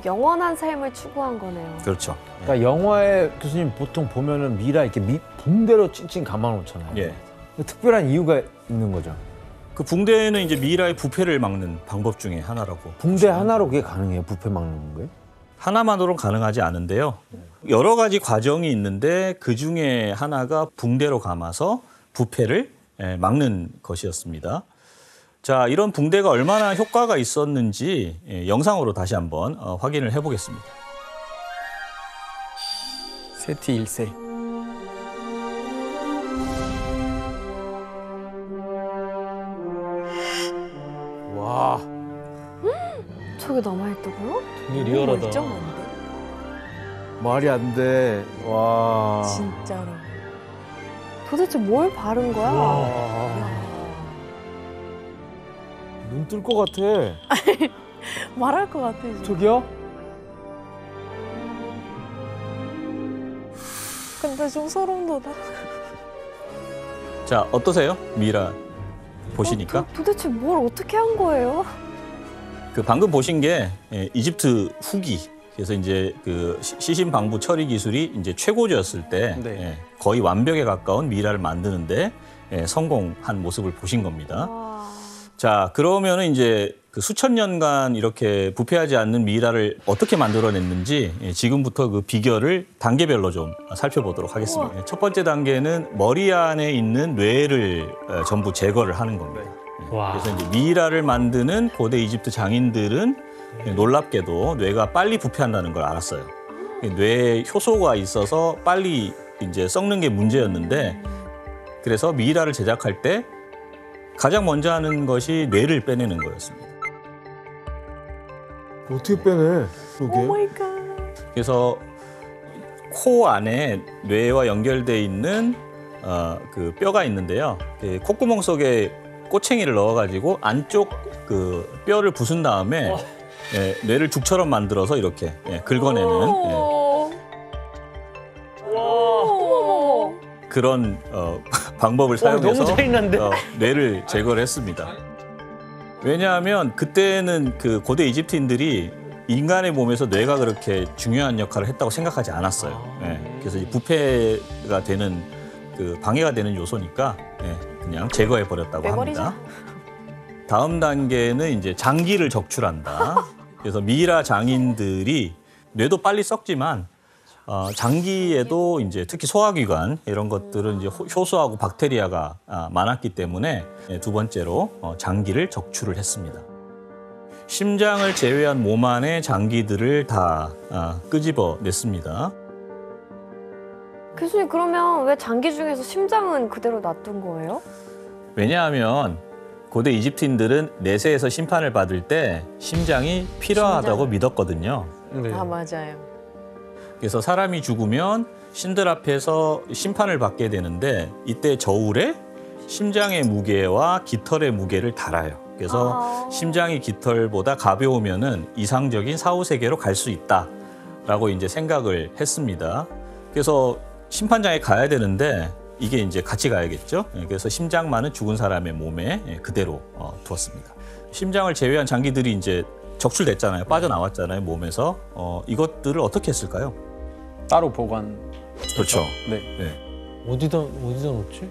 영원한 삶을 추구한 거네요. 그렇죠. 그러니까 영화에 교수님 보통 보면은 미라 이렇게 붕대로 찡찡 감아놓잖아요. 예. 특별한 이유가 있는 거죠. 그 붕대는 이제 미라의 부패를 막는 방법 중에 하나라고. 붕대 하나로 그게 가능해요? 부패 막는 거예요? 하나만으로는 가능하지 않은데요. 여러 가지 과정이 있는데 그 중에 하나가 붕대로 감아서 부패를 막는 것이었습니다. 자, 이런 붕대가 얼마나 효과가 있었는지 영상으로 다시 한번 확인을 해보겠습니다. 세티 1세. 와, 저게 남아있다고요? 되게 리얼하다. 멀쩡한데? 말이 안 돼. 와. 진짜로. 도대체 뭘 바른 거야? 눈 뜰 것 같아. 말할 것 같아. 지금. 저기요? 근데 좀 소름 돋아. 자, 어떠세요? 미라 보시니까? 도대체 뭘 어떻게 한 거예요? 그 방금 보신 게 이집트 후기. 그래서 이제 그 시신 방부 처리 기술이 이제 최고조였을 때 네. 거의 완벽에 가까운 미라를 만드는데 성공한 모습을 보신 겁니다. 자, 그러면은 이제 그 수천 년간 이렇게 부패하지 않는 미라를 어떻게 만들어냈는지 지금부터 그 비결을 단계별로 좀 살펴보도록 하겠습니다. 첫 번째 단계는 머리 안에 있는 뇌를 전부 제거를 하는 겁니다. 와. 그래서 이제 미라를 만드는 고대 이집트 장인들은 놀랍게도 뇌가 빨리 부패한다는 걸 알았어요. 뇌에 효소가 있어서 빨리 이제 썩는 게 문제였는데 그래서 미라를 제작할 때 가장 먼저 하는 것이 뇌를 빼내는 거였습니다. 어떻게 빼내? 그게? 오 마이 갓. 그래서 코 안에 뇌와 연결돼 있는 그 뼈가 있는데요. 그 콧구멍 속에 꼬챙이를 넣어가지고 안쪽 그 뼈를 부순 다음에 예, 뇌를 죽처럼 만들어서 이렇게 예, 긁어내는 그런 방법을 사용해서 너무 짜증난데? 뇌를 제거를 했습니다. 왜냐하면 그때는 그 고대 이집트인들이 인간의 몸에서 뇌가 그렇게 중요한 역할을 했다고 생각하지 않았어요. 예, 그래서 이 부패가 되는 그 방해가 되는 요소니까 예, 그냥 제거해 버렸다고 합니다. 다음 단계는 이제 장기를 적출한다. 그래서 미이라 장인들이 뇌도 빨리 썩지만 장기에도 이제 특히 소화기관 이런 것들은 이제 효소하고 박테리아가 많았기 때문에 두 번째로 장기를 적출을 했습니다. 심장을 제외한 몸 안의 장기들을 다 끄집어냈습니다. 교수님 그러면 왜 장기 중에서 심장은 그대로 놔둔 거예요? 왜냐하면 고대 이집트인들은 내세에서 심판을 받을 때 심장이 필요하다고 믿었거든요. 네. 아 맞아요. 그래서 사람이 죽으면 신들 앞에서 심판을 받게 되는데 이때 저울에 심장의 무게와 깃털의 무게를 달아요. 그래서 심장이 깃털보다 가벼우면은 이상적인 사후 세계로 갈 수 있다라고 이제 생각을 했습니다. 그래서 심판장에 가야 되는데 이게 이제 같이 가야겠죠. 그래서 심장만은 죽은 사람의 몸에 그대로 두었습니다. 심장을 제외한 장기들이 이제 적출됐잖아요. 빠져나왔잖아요, 몸에서. 이것들을 어떻게 했을까요? 따로 보관. 그렇죠. 네. 네. 어디다 넣지?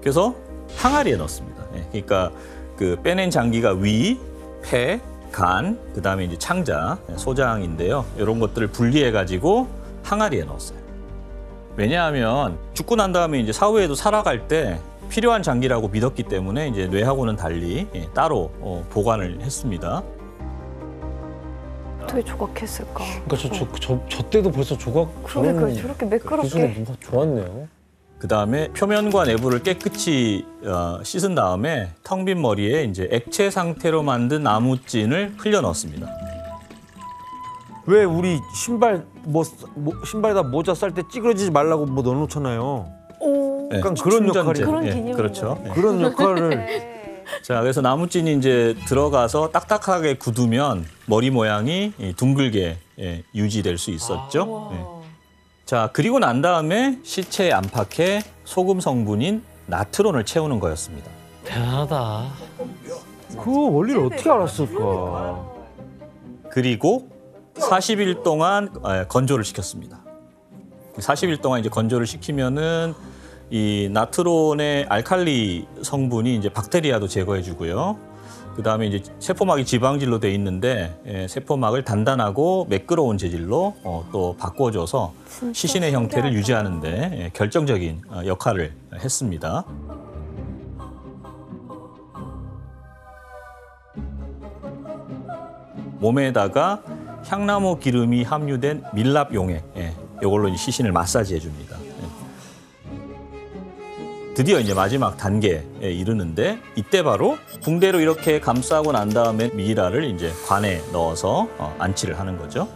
그래서 항아리에 넣습니다. 그러니까 그 빼낸 장기가 위, 폐, 간, 그다음에 이제 창자, 소장인데요. 이런 것들을 분리해 가지고 항아리에 넣었어요. 왜냐하면 죽고 난 다음에 이제 사후에도 살아갈 때 필요한 장기라고 믿었기 때문에 이제 뇌하고는 달리 따로 보관을 했습니다. 어떻게 조각했을까? 그러니까 저 때도 벌써 조각 그러니까 저렇게 매끄럽게. 뭔가 좋았네요. 그다음에 표면과 내부를 깨끗이 씻은 다음에 텅 빈 머리에 이제 액체 상태로 만든 나무찐을 흘려 넣었습니다. 왜 우리 신발에다 모자 쌀 때 찌그러지지 말라고 뭐 넣어놓잖아요. 네, 약간 그런 충전재. 역할이- 그런 예, 개념인 그렇죠. 예. 그런 역할을 자, 그래서 나무찐이 이제 들어가서 딱딱하게 굳으면 머리 모양이 둥글게 유지될 수 있었죠. 예. 자, 그리고 난 다음에 시체 안팎에 소금 성분인 나트론을 채우는 거였습니다. 대단하다. 그 원리를 어떻게 알았을까? 그리고 40일 동안 건조를 시켰습니다. 40일 동안 이제 건조를 시키면은 이 나트론의 알칼리 성분이 이제 박테리아도 제거해주고요. 그 다음에 이제 세포막이 지방질로 돼 있는데 세포막을 단단하고 매끄러운 재질로 또 바꿔줘서 시신의 형태를 유지하는데 결정적인 역할을 했습니다. 몸에다가 향나무 기름이 함유된 밀랍 용액, 이걸로 이제 시신을 마사지해 줍니다. 드디어 이제 마지막 단계에 이르는데 이때 바로 붕대로 이렇게 감싸고 난 다음에 미이라를 이제 관에 넣어서 안치를 하는 거죠.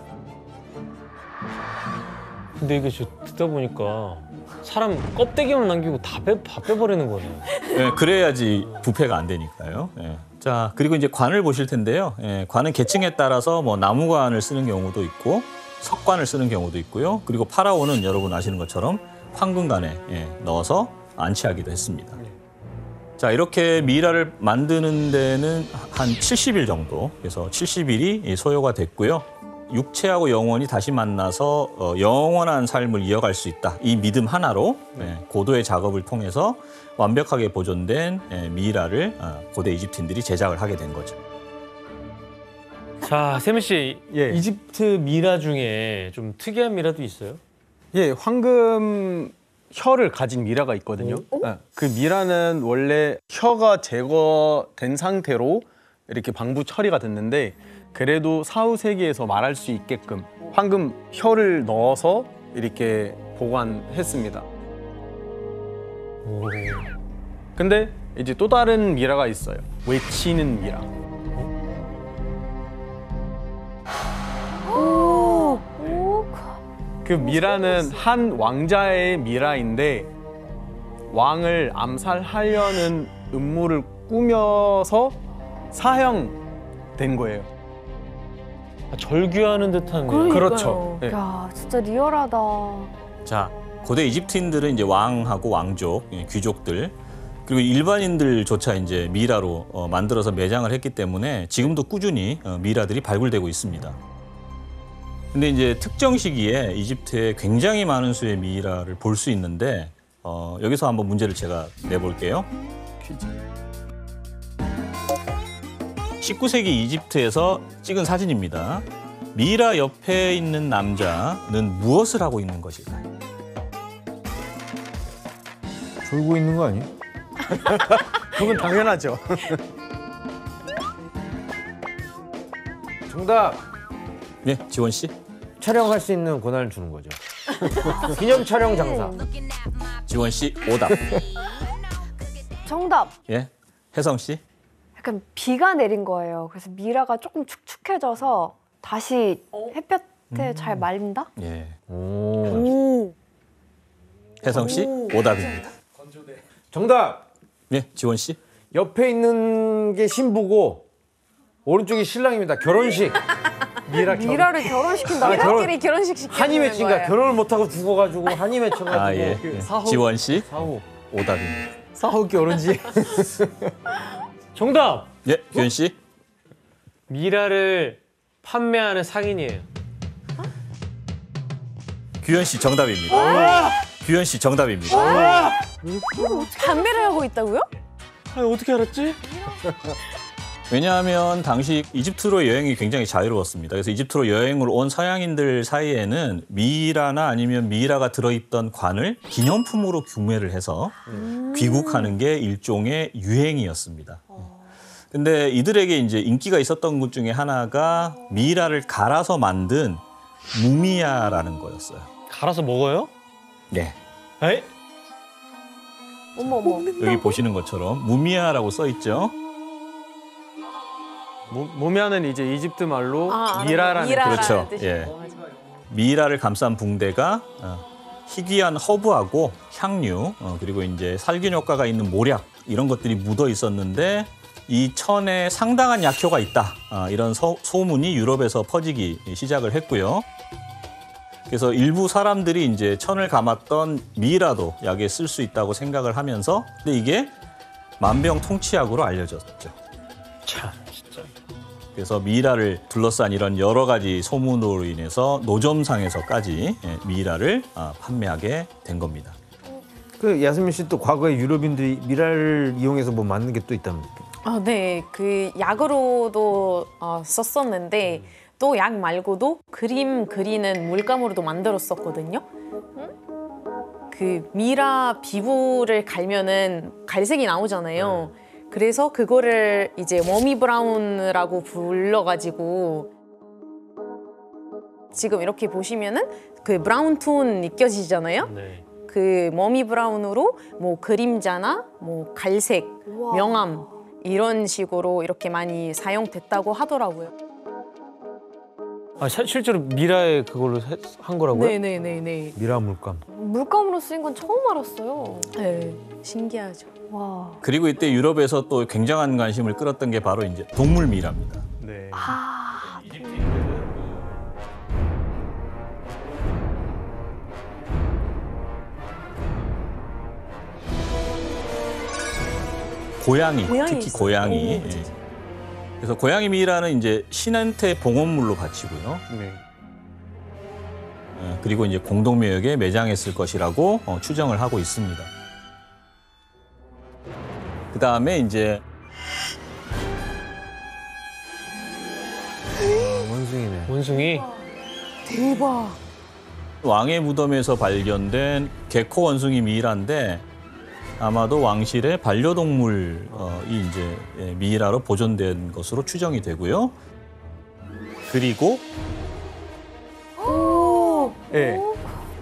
근데 이게 듣다 보니까 사람 껍데기만 남기고 다 빼버리는 거네요. 예, 그래야지 부패가 안 되니까요. 예. 자, 그리고 이제 관을 보실 텐데요. 관은 계층에 따라서 뭐 나무관을 쓰는 경우도 있고 석관을 쓰는 경우도 있고요. 그리고 파라오는 여러분 아시는 것처럼 황금관에 넣어서 안치하기도 했습니다. 자, 이렇게 미이라를 만드는 데는 한 70일 정도, 그래서 70일이 소요가 됐고요. 육체하고 영혼이 다시 만나서 영원한 삶을 이어갈 수 있다. 이 믿음 하나로 고도의 작업을 통해서 완벽하게 보존된 미이라를 고대 이집트인들이 제작을 하게 된 거죠. 자, 세미 씨, 예. 이집트 미라 중에 좀 특이한 미라도 있어요? 예, 황금 혀를 가진 미라가 있거든요. 그 미라는 원래 혀가 제거된 상태로 이렇게 방부 처리가 됐는데 그래도 사후 세계에서 말할 수 있게끔 황금 혀를 넣어서 이렇게 보관했습니다. 근데 이제 또 다른 미라가 있어요. 외치는 미라. 그 미라는 한 왕자의 미라인데 왕을 암살하려는 음모를 꾸며서 사형된 거예요. 절규하는 듯한. 그렇죠. 네. 야, 진짜 리얼하다. 자, 고대 이집트인들은 이제 왕하고 왕족, 귀족들 그리고 일반인들조차 이제 미라로 만들어서 매장을 했기 때문에 지금도 꾸준히 미라들이 발굴되고 있습니다. 근데 이제 특정 시기에 이집트에 굉장히 많은 수의 미라를 볼 수 있는데 여기서 한번 문제를 제가 내볼게요. 19세기 이집트에서 찍은 사진입니다. 미라 옆에 있는 남자는 무엇을 하고 있는 것일까요? 졸고 있는 거 아니에요? 그건 당연하죠. 정답. 네, 지원 씨. 촬영할 수 있는 권한을 주는 거죠. 기념 촬영 장사. 지원 씨 오답. 정답. 예, 혜성 씨. 약간 비가 내린 거예요. 그래서 미라가 조금 축축해져서 다시 햇볕에 잘 말린다? 예, 오. 혜성 씨 오답입니다. 정답. 네, 지원 씨. 옆에 있는 게 신부고 오른쪽이 신랑입니다. 결혼식. 미라를 결혼시킨다. 아, 미라끼리 결혼식 시키는 한이 맺힌가 거예요. 결혼을 못 하고 죽어가지고 한이 맺혀가지고. 아 예. 지원 씨 사후. 오답입니다. 사후 결혼식. 정답. 예, 규현 씨. 미라를 판매하는 상인이에요. 규현 씨 정답입니다. 규현 씨 정답입니다. 판매를 하고 있다고요? 아니, 어떻게 알았지? 왜냐하면 당시 이집트로 여행이 굉장히 자유로웠습니다. 그래서 이집트로 여행을 온 서양인들 사이에는 미라나 아니면 미라가 들어있던 관을 기념품으로 구매를 해서 귀국하는 게 일종의 유행이었습니다. 근데 이들에게 이제 인기가 있었던 것 중에 하나가 미라를 갈아서 만든 무미야라는 거였어요. 갈아서 먹어요? 네. 에이? 어머. 여기 보시는 것처럼 무미야라고 써 있죠. 무미야는 이제 이집트 말로 아, 미라라는 미라라는 그렇죠. 뜻이고. 예. 미라를 감싼 붕대가 희귀한 허브하고 향유 그리고 이제 살균 효과가 있는 모략 이런 것들이 묻어 있었는데 이 천에 상당한 약효가 있다 이런 소문이 유럽에서 퍼지기 시작을 했고요. 그래서 일부 사람들이 이제 천을 감았던 미라도 약에 쓸 수 있다고 생각을 하면서 근데 이게 만병통치약으로 알려졌죠. 참, 진짜. 그래서 미라를 둘러싼 이런 여러 가지 소문으로 인해서 노점상에서까지 미라를 판매하게 된 겁니다. 그 야스민 씨 또 과거에 유럽인들이 미라를 이용해서 뭐 만든 게 또 있답니까? 아, 네. 그 약으로도 썼었는데 또 약 말고도 그림 그리는 물감으로도 만들었었거든요. 그 미라 피부를 갈면은 갈색이 나오잖아요. 그래서 그거를 이제 머미 브라운이라고 불러가지고 지금 이렇게 보시면은 그 브라운 톤 느껴지잖아요. 네. 그 머미 브라운으로 뭐 그림자나 뭐 갈색, 우와. 명암 이런 식으로 이렇게 많이 사용됐다고 하더라고요. 아, 실제로 미라에 그걸로 한 거라고요? 네네네네. 미라 물감. 물감으로 쓰인 건 처음 알았어요. 네, 신기하죠. 와. 그리고 이때 유럽에서 또 굉장한 관심을 끌었던 게 바로 이제 동물 미라입니다. 네. 아, 고양이, 고양이 특히 있어요. 고양이. 오, 진짜. 그래서 고양이 미라는 이제 신한테 봉헌물로 바치고요. 네. 그리고 이제 공동묘역에 매장했을 것이라고 추정을 하고 있습니다. 그 다음에 이제 원숭이네. 원숭이? 대박. 왕의 무덤에서 발견된 개코 원숭이 미이라인데 아마도 왕실의 반려동물이 이제 미이라로 보존된 것으로 추정이 되고요. 그리고 예.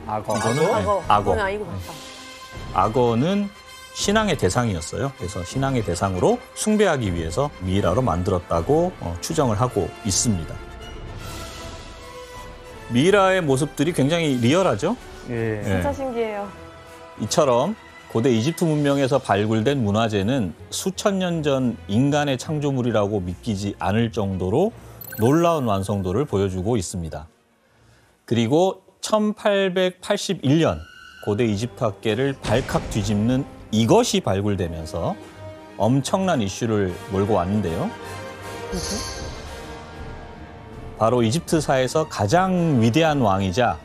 악어. 이거는 악어. 악어. 나 이거 봤다. 악어는 신앙의 대상이었어요. 그래서 신앙의 대상으로 숭배하기 위해서 미이라로 만들었다고 추정을 하고 있습니다. 미이라의 모습들이 굉장히 리얼하죠. 예. 예. 진짜 신기해요. 이처럼 고대 이집트 문명에서 발굴된 문화재는 수천 년 전 인간의 창조물이라고 믿기지 않을 정도로 놀라운 완성도를 보여주고 있습니다. 그리고 1881년 고대 이집트 학계를 발칵 뒤집는 이것이 발굴되면서 엄청난 이슈를 몰고 왔는데요. 바로 이집트사에서 가장 위대한 왕이자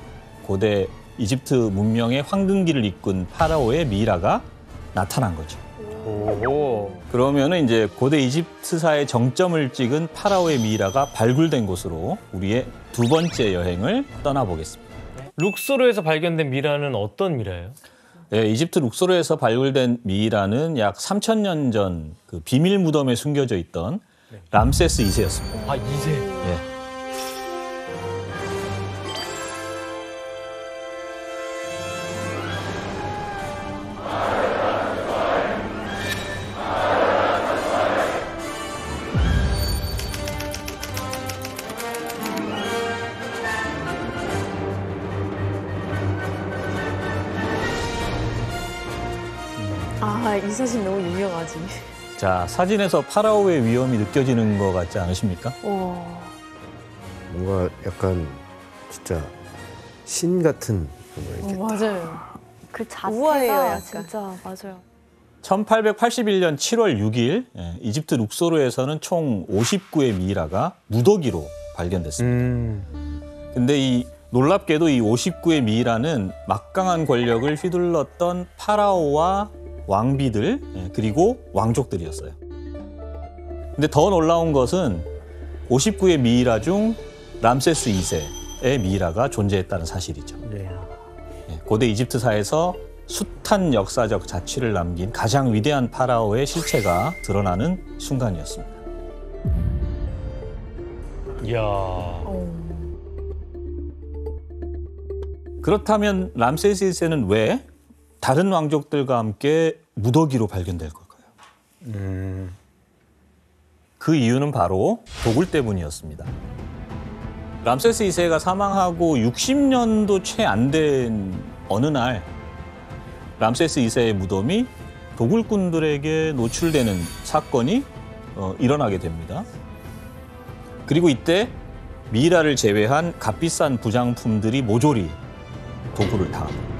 고대 이집트 문명의 황금기를 이끈 파라오의 미이라가 나타난 거죠. 그러면은 이제 고대 이집트사의 정점을 찍은 파라오의 미이라가 발굴된 곳으로 우리의 두 번째 여행을 떠나보겠습니다. 룩소르에서 발견된 미라는 어떤 미라예요? 네, 이집트 룩소르에서 발굴된 미이라는 약 3,000년 전 그 비밀 무덤에 숨겨져 있던 람세스 2세였습니다. 아, 2세. 예. 아, 이 사진 너무 유명하지. 자, 사진에서 파라오의 위험이 느껴지는 것 같지 않으십니까? 뭔가 약간 진짜 신 같은 이렇게 맞아요. 그 우아해요, 자체가 약간. 진짜 맞아요. 1881년 7월 6일 이집트 룩소르에서는 총 59의 미이라가 무더기로 발견됐습니다. 근데 이 놀랍게도 이 59의 미이라는 막강한 권력을 휘둘렀던 파라오와 왕비들 그리고 왕족들이었어요. 근데 더 놀라운 것은 59의 미이라 중 람세스 2세의 미이라가 존재했다는 사실이죠. 고대 이집트사에서 숱한 역사적 자취를 남긴 가장 위대한 파라오의 실체가 드러나는 순간이었습니다. 이야. 그렇다면 람세스 1세는 왜 다른 왕족들과 함께 무더기로 발견될 걸까요? 그 이유는 바로 도굴 때문이었습니다. 람세스 2세가 사망하고 60년도 채 안 된 어느 날 람세스 2세의 무덤이 도굴꾼들에게 노출되는 사건이 일어나게 됩니다. 그리고 이때 미이라를 제외한 값비싼 부장품들이 모조리 도굴을 당합니다.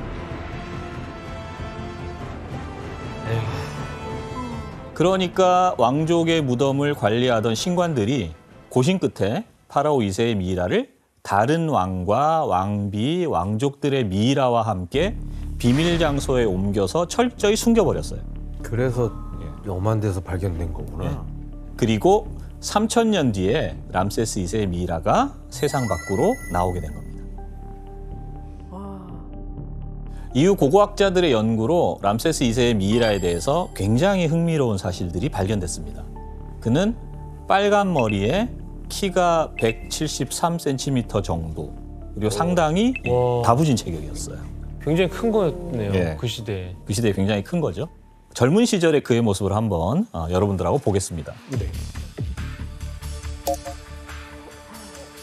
그러니까 왕족의 무덤을 관리하던 신관들이 고심 끝에 파라오 2세의 미이라를 다른 왕과 왕비, 왕족들의 미이라와 함께 비밀 장소에 옮겨서 철저히 숨겨버렸어요. 그래서 엄한 데서 발견된 거구나. 그리고 3,000년 뒤에 람세스 2세의 미이라가 세상 밖으로 나오게 된 겁니다. 이후 고고학자들의 연구로 람세스 2세의 미이라에 대해서 굉장히 흥미로운 사실들이 발견됐습니다. 그는 빨간 머리에 키가 173cm 정도, 그리고 상당히 다부진 체격이었어요. 굉장히 큰 거였네요. 예. 그 시대에. 그 시대에 굉장히 큰 거죠. 젊은 시절의 그의 모습을 한번 여러분들하고 보겠습니다. 네.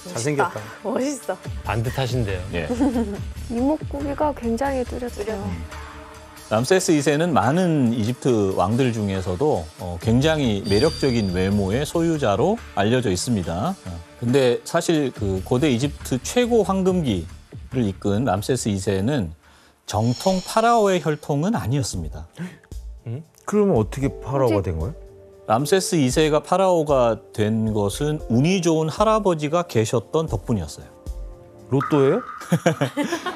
잘생겼다. 멋있어. 반듯하신데요. 예. 이목구비가 굉장히 뚜렷해요. 람세스 2세는 많은 이집트 왕들 중에서도 굉장히 매력적인 외모의 소유자로 알려져 있습니다. 근데 사실 그 고대 이집트 최고 황금기를 이끈 람세스 2세는 정통 파라오의 혈통은 아니었습니다. 그러면 어떻게 파라오가 된 거예요? 람세스 2세가 파라오가 된 것은 운이 좋은 할아버지가 계셨던 덕분이었어요. 로또예요?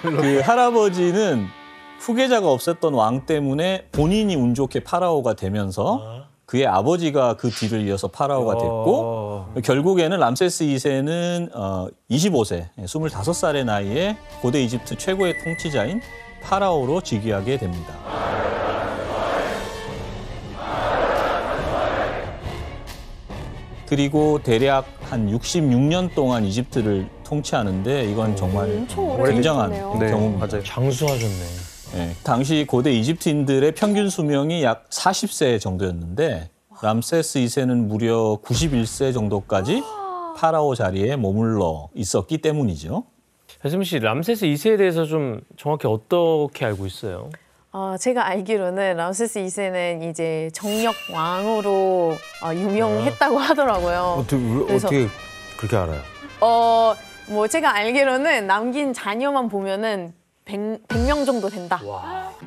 그 할아버지는 후계자가 없었던 왕 때문에 본인이 운 좋게 파라오가 되면서 그의 아버지가 그 뒤를 이어서 파라오가 됐고 결국에는 람세스 2세는 25세, 25살의 나이에 고대 이집트 최고의 통치자인 파라오로 즉위하게 됩니다. 그리고 대략 한 66년 동안 이집트를 통치하는데 이건 정말 엄청 오래 굉장한 계셨네요. 네, 경우입니다. 맞아요. 장수하셨네. 네, 당시 고대 이집트인들의 평균 수명이 약 40세 정도였는데 람세스 2세는 무려 91세 정도까지 파라오 자리에 머물러 있었기 때문이죠. 배수민 씨, 람세스 2세에 대해서 좀 정확히 어떻게 알고 있어요? 제가 알기로는 람세스 2세는 이제 정력 왕으로 유명했다고 하더라고요. 어떻게 그렇게 알아요? 뭐 제가 알기로는 남긴 자녀만 보면은 100명 정도 된다.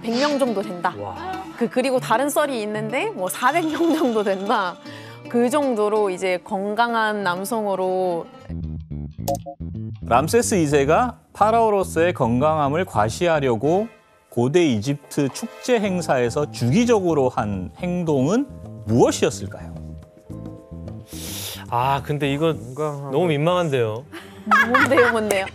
100명 정도 된다. 그리고 다른 썰이 있는데 뭐 400명 정도 된다. 그 정도로 이제 건강한 남성으로. 람세스 2세가 파라오로서의 건강함을 과시하려고 고대 이집트 축제 행사에서 주기적으로 한 행동은 무엇이었을까요? 아, 근데 이거 너무 민망한데요. 뭔데요? 뭔데요?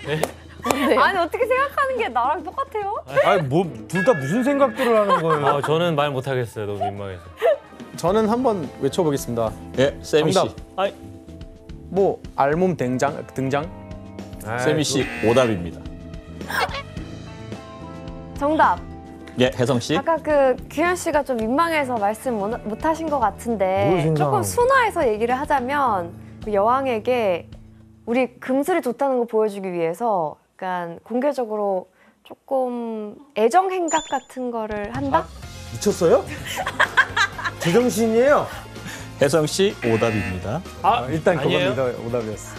아니 어떻게 생각하는 게 나랑 똑같아요? 아니 뭐 둘 다 무슨 생각들을 하는 거예요? 아, 저는 말 못하겠어요. 너무 민망해서. 저는 한번 외쳐보겠습니다. 예, 세미 씨. 정답. 뭐 알몸 등장? 세미 씨 오답입니다. 정답. 예, 혜성 씨. 아까 규현 씨가 좀 민망해서 말씀 못 하신 것 뭘 같은데 생각하는 조금 순화해서 얘기를 하자면 그 여왕에게 우리 금슬이 좋다는 거 보여주기 위해서 약간 공개적으로 조금 애정 행각 같은 거를 한다? 미쳤어요? 제정신이에요? 혜성 씨 오답입니다. 일단 아니에요? 그겁니다. 오답이었어.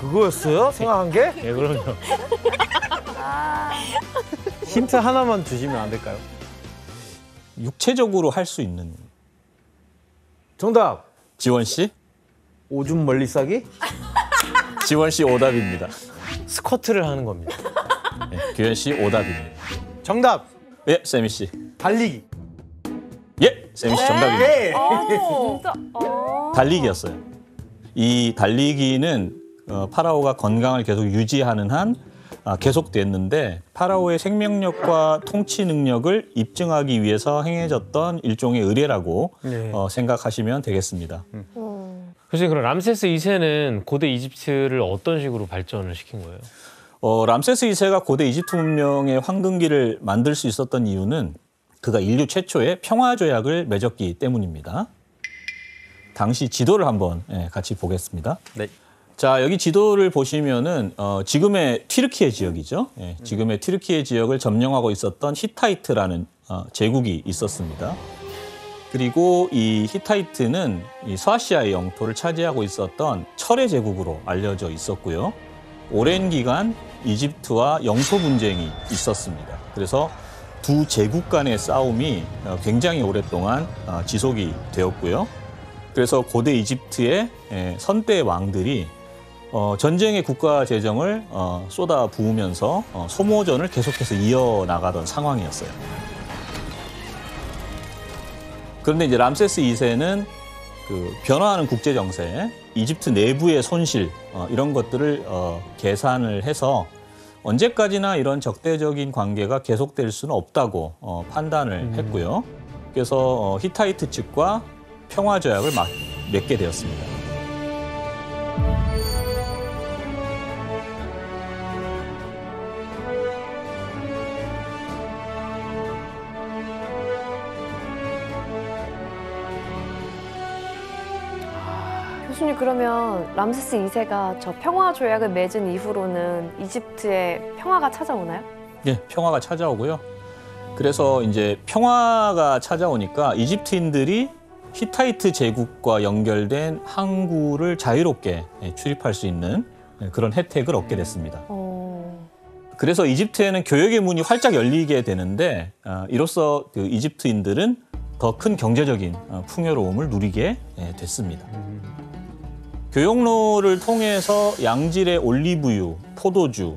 그거였어요? 생각한 게? 예, 그럼요. 힌트 하나만 주시면 안 될까요? 육체적으로 할 수 있는. 정답. 지원 씨. 오줌 멀리 싸기? 지원 씨 오답입니다. 스쿼트를 하는 겁니다. 예, 규현 씨 오답입니다. 정답. 예, 세미 씨. 달리기. 예, 세미 씨 정답입니다. 진짜? 달리기였어요. 이 달리기는 파라오가 건강을 계속 유지하는 한 계속됐는데 사라오의 생명력과 통치 능력을 입증하기 위해서 행해졌던 일종의 의례라고 생각하시면 되겠습니다. 그래서 그럼 람세스 2세는 고대 이집트를 어떤 식으로 발전을 시킨 거예요? 람세스 2세가 고대 이집트 문명의 황금기를 만들 수 있었던 이유는 그가 인류 최초의 평화조약을 맺었기 때문입니다. 당시 지도를 한번 같이 보겠습니다. 네. 자, 여기 지도를 보시면은 지금의 튀르키예 지역이죠. 지금의 튀르키예 지역을 점령하고 있었던 히타이트라는 제국이 있었습니다. 그리고 이 히타이트는 이 서아시아의 영토를 차지하고 있었던 철의 제국으로 알려져 있었고요. 오랜 기간 이집트와 영토 분쟁이 있었습니다. 그래서 두 제국 간의 싸움이 굉장히 오랫동안 지속이 되었고요. 그래서 고대 이집트의 선대 왕들이 전쟁의 국가 재정을 쏟아 부으면서 소모전을 계속해서 이어나가던 상황이었어요. 그런데 이제 람세스 2세는 그 변화하는 국제 정세, 이집트 내부의 손실 이런 것들을 계산을 해서 언제까지나 이런 적대적인 관계가 계속될 수는 없다고 판단을 했고요. 그래서 히타이트 측과 평화 조약을 맺게 되었습니다. 교수님 그러면 람세스 2세가 저 평화 조약을 맺은 이후로는 이집트에 평화가 찾아오나요? 예, 평화가 찾아오고요. 그래서 이제 평화가 찾아오니까 이집트인들이 히타이트 제국과 연결된 항구를 자유롭게 출입할 수 있는 그런 혜택을 얻게 됐습니다. 그래서 이집트에는 교역의 문이 활짝 열리게 되는데 이로써 그 이집트인들은 더 큰 경제적인 풍요로움을 누리게 됐습니다. 교역로를 통해서 양질의 올리브유, 포도주,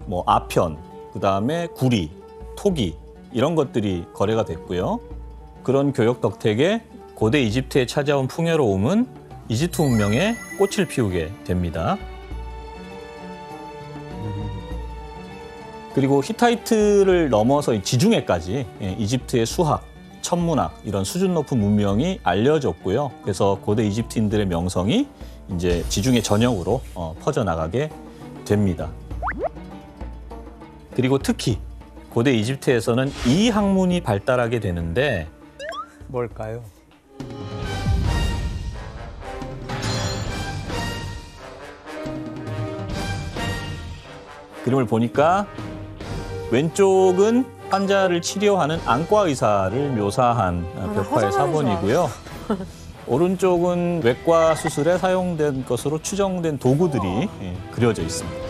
뭐 아편, 그다음에 구리, 토기 이런 것들이 거래가 됐고요. 그런 교역 덕택에 고대 이집트에 찾아온 풍요로움은 이집트 문명에 꽃을 피우게 됩니다. 그리고 히타이트를 넘어서 지중해까지 이집트의 수학, 천문학 이런 수준 높은 문명이 알려졌고요. 그래서 고대 이집트인들의 명성이 이제 지중해 전역으로 퍼져나가게 됩니다. 그리고 특히 고대 이집트에서는 이 학문이 발달하게 되는데 뭘까요? 그림을 보니까 왼쪽은 환자를 치료하는 안과 의사를 묘사한 벽화의 화장하는 줄 사본이고요. 오른쪽은 외과 수술에 사용된 것으로 추정된 도구들이 그려져 있습니다.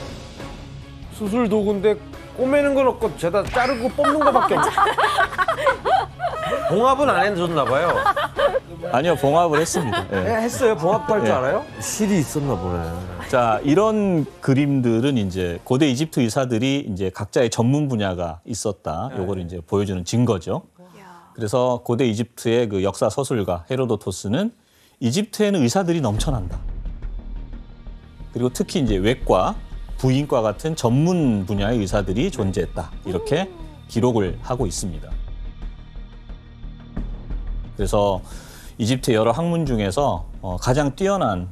수술 도구인데 꼬매는 건 없고 죄다 자르고 뽑는 거밖에 없어. 봉합은 안 해줬나 봐요. 아니요, 봉합을 했습니다. 예. 했어요? 봉합할 줄 예. 알아요? 실이 있었나 보네. 자, 이런 그림들은 이제 고대 이집트 의사들이 이제 각자의 전문 분야가 있었다. 요거를 이제 보여주는 증거죠. 그래서 고대 이집트의 그 역사 서술가 헤로도토스는 이집트에는 의사들이 넘쳐난다. 그리고 특히 이제 외과, 부인과 같은 전문 분야의 의사들이 존재했다. 이렇게 기록을 하고 있습니다. 그래서 이집트 여러 학문 중에서 가장 뛰어난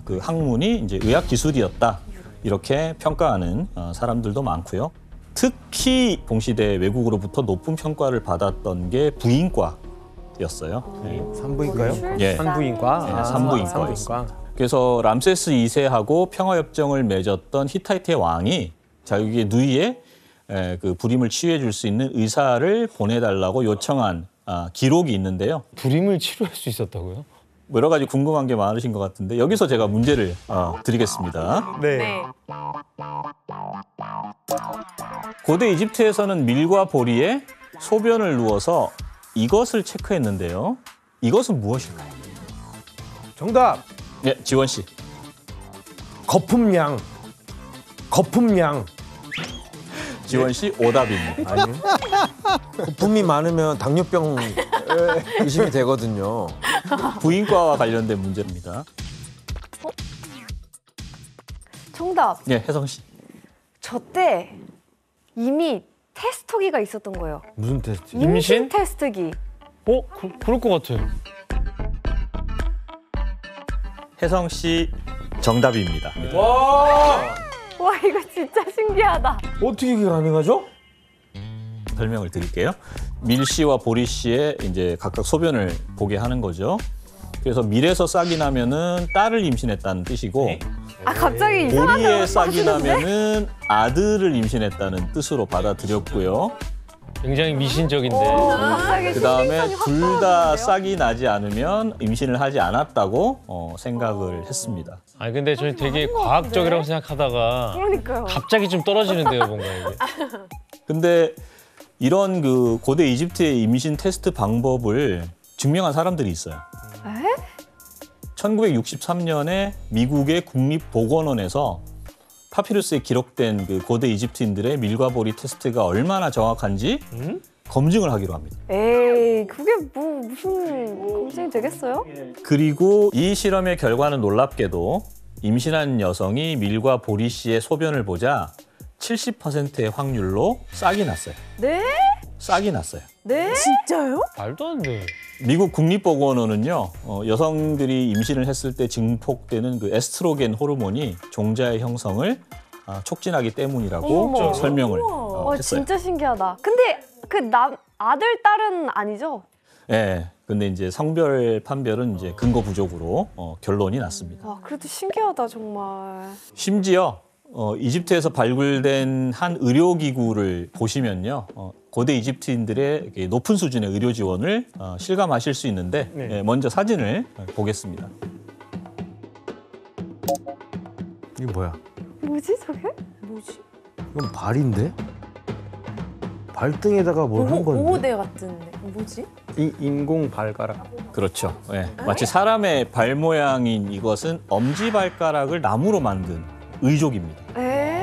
그 학문이 이제 의학 기술이었다. 이렇게 평가하는 사람들도 많고요. 특히 동시대 외국으로부터 높은 평가를 받았던 게 부인과였어요. 산부인과요? 예. 산부인과. 네, 산부인과였습니다. 그래서 람세스 2세하고 평화협정을 맺었던 히타이트의 왕이 자기의 누이의 그 불임을 치유해 줄 수 있는 의사를 보내달라고 요청한 기록이 있는데요. 불임을 치료할 수 있었다고요? 여러 가지 궁금한 게 많으신 것 같은데 여기서 제가 문제를 드리겠습니다. 네. 고대 이집트에서는 밀과 보리에 소변을 누워서 이것을 체크했는데요. 이것은 무엇일까요? 정답! 네, 지원 씨. 거품량. 거품량. 지원 씨 오답입니다. 아니요. 거품이 많으면 당뇨병 의심이 되거든요. 부인과와 관련된 문제입니다. 정답. 네, 혜성 씨. 저 때 이미 테스터기가 있었던 거예요. 무슨 테스트? 임신 테스트기. 그럴 것 같아요. 혜성 씨 정답입니다. 와! 와 이거 진짜 신기하다. 어떻게 이게 가능하죠? 설명을 드릴게요. 밀 씨와 보리 씨의 이제 각각 소변을 보게 하는 거죠. 그래서 밀에서 싹이 나면은 딸을 임신했다는 뜻이고 아 갑자기 이상한 보리에 단어 싹이 쓰시는데? 나면은 아들을 임신했다는 뜻으로 받아들였고요. 굉장히 미신적인데. 갑자기 그다음에 신빙성이 확 둘 다 떨어지는데요? 싹이 나지 않으면 임신을 하지 않았다고 생각을 했습니다. 아니 근데 저는 되게 과학적이라고 생각하다가 그러니까요. 갑자기 좀 떨어지는데요, 뭔가 이게. 근데 이런 그 고대 이집트의 임신 테스트 방법을 증명한 사람들이 있어요. 1963년에 미국의 국립보건원에서 파피루스에 기록된 그 고대 이집트인들의 밀과 보리 테스트가 얼마나 정확한지 검증을 하기로 합니다. 에이 그게 뭐 무슨 검증이 되겠어요? 그리고 이 실험의 결과는 놀랍게도 임신한 여성이 밀과 보리 씨의 소변을 보자 70%의 확률로 싹이 났어요. 네? 싹이 났어요. 네? 진짜요? 말도 안 돼. 미국 국립보건원은요, 여성들이 임신을 했을 때 증폭되는 그 에스트로겐 호르몬이 종자의 형성을 촉진하기 때문이라고 어머. 설명을 와 했어요. 진짜 신기하다. 근데 그 아들 딸은 아니죠? 네, 근데 이제 성별 판별은 이제 근거 부족으로 결론이 났습니다. 와 그래도 신기하다 정말. 심지어 이집트에서 발굴된 한 의료기구를 보시면요. 고대 이집트인들의 높은 수준의 의료 지원을 실감하실 수 있는데 예, 먼저 사진을 보겠습니다. 이게 뭐야? 뭐지 저게? 뭐지? 이건 발인데? 발등에다가 뭘 한 건데? 오호대 같은데. 뭐지? 인공 발가락. 그렇죠. 예, 마치 사람의 발 모양인 이것은 엄지발가락을 나무로 만든 의족입니다. 에?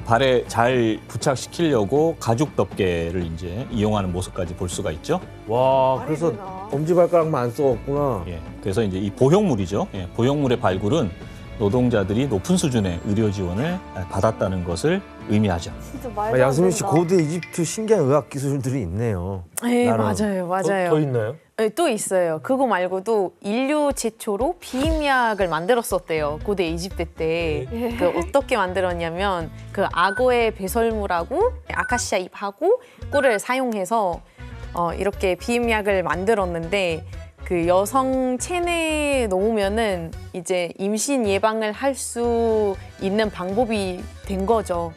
발에 잘 부착시키려고 가죽 덮개를 이제 이용하는 모습까지 볼 수가 있죠. 와, 그래서 발이구나. 엄지발가락만 안 써왔구나. 예, 그래서 이제 이 보형물이죠. 예, 보형물의 발굴은 노동자들이 높은 수준의 의료 지원을 받았다는 것을 의미하죠. 진짜 말도 안 양수민 씨 된다. 고대 이집트 신기한 의학 기술들이 있네요. 네, 나름. 맞아요. 더 있나요? 네, 또 있어요. 그거 말고도 인류 최초로 비임약을 만들었었대요. 고대 이집트 때. 그 어떻게 만들었냐면 그 악어의 배설물하고 아카시아 잎하고 꿀을 사용해서 이렇게 비임약을 만들었는데 그 여성 체내에 놓으면은 이제 임신 예방을 할 수 있는 방법이 된 거죠.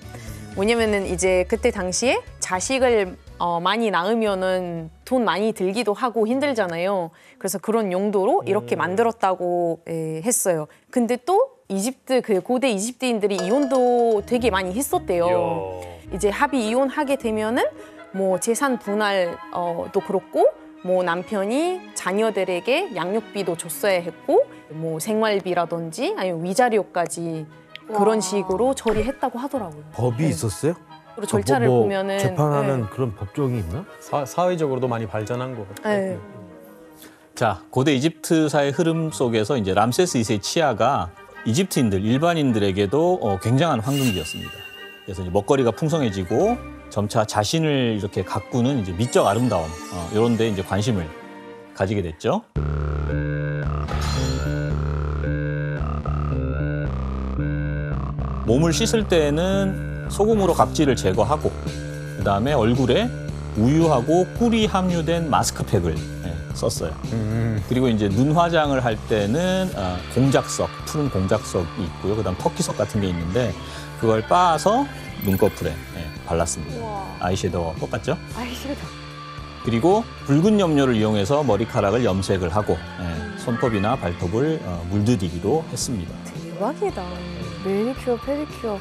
왜냐면은 이제 그때 당시에 자식을 많이 낳으면은 돈 많이 들기도 하고 힘들잖아요. 그래서 그런 용도로 이렇게 만들었다고 했어요. 근데 또 이집트 그 고대 이집트인들이 이혼도 되게 많이 했었대요. 이제 합의 이혼하게 되면은 뭐 재산 분할도 그렇고 뭐 남편이 자녀들에게 양육비도 줬어야 했고 뭐 생활비라든지 아니면 위자료까지 그런 식으로 처리했다고 하더라고요. 법이 있었어요? 그리고 절차를 뭐 보면은 재판하는 그런 법정이 있나? 사회적으로도 많이 발전한 거 같아요. 네. 자, 고대 이집트사의 흐름 속에서 이제 람세스 2세의 치아가 이집트인들, 일반인들에게도 굉장한 황금기였습니다. 그래서 이제 먹거리가 풍성해지고 점차 자신을 이렇게 가꾸는 이제 미적 아름다움 이런 데 이제 관심을 가지게 됐죠. 몸을 씻을 때는 소금으로 각질을 제거하고 그다음에 얼굴에 우유하고 꿀이 함유된 마스크팩을 썼어요. 그리고 이제 눈 화장을 할 때는 공작석, 푸른 공작석이 있고요. 그다음 터키석 같은 게 있는데 그걸 빻아서 눈꺼풀에 발랐습니다. 우와. 아이섀도우와 똑같죠? 아이섀도우. 그리고 붉은 염료를 이용해서 머리카락을 염색을 하고 손톱이나 발톱을 물들이기도 했습니다. 대박이다. 매니큐어, 페디큐어.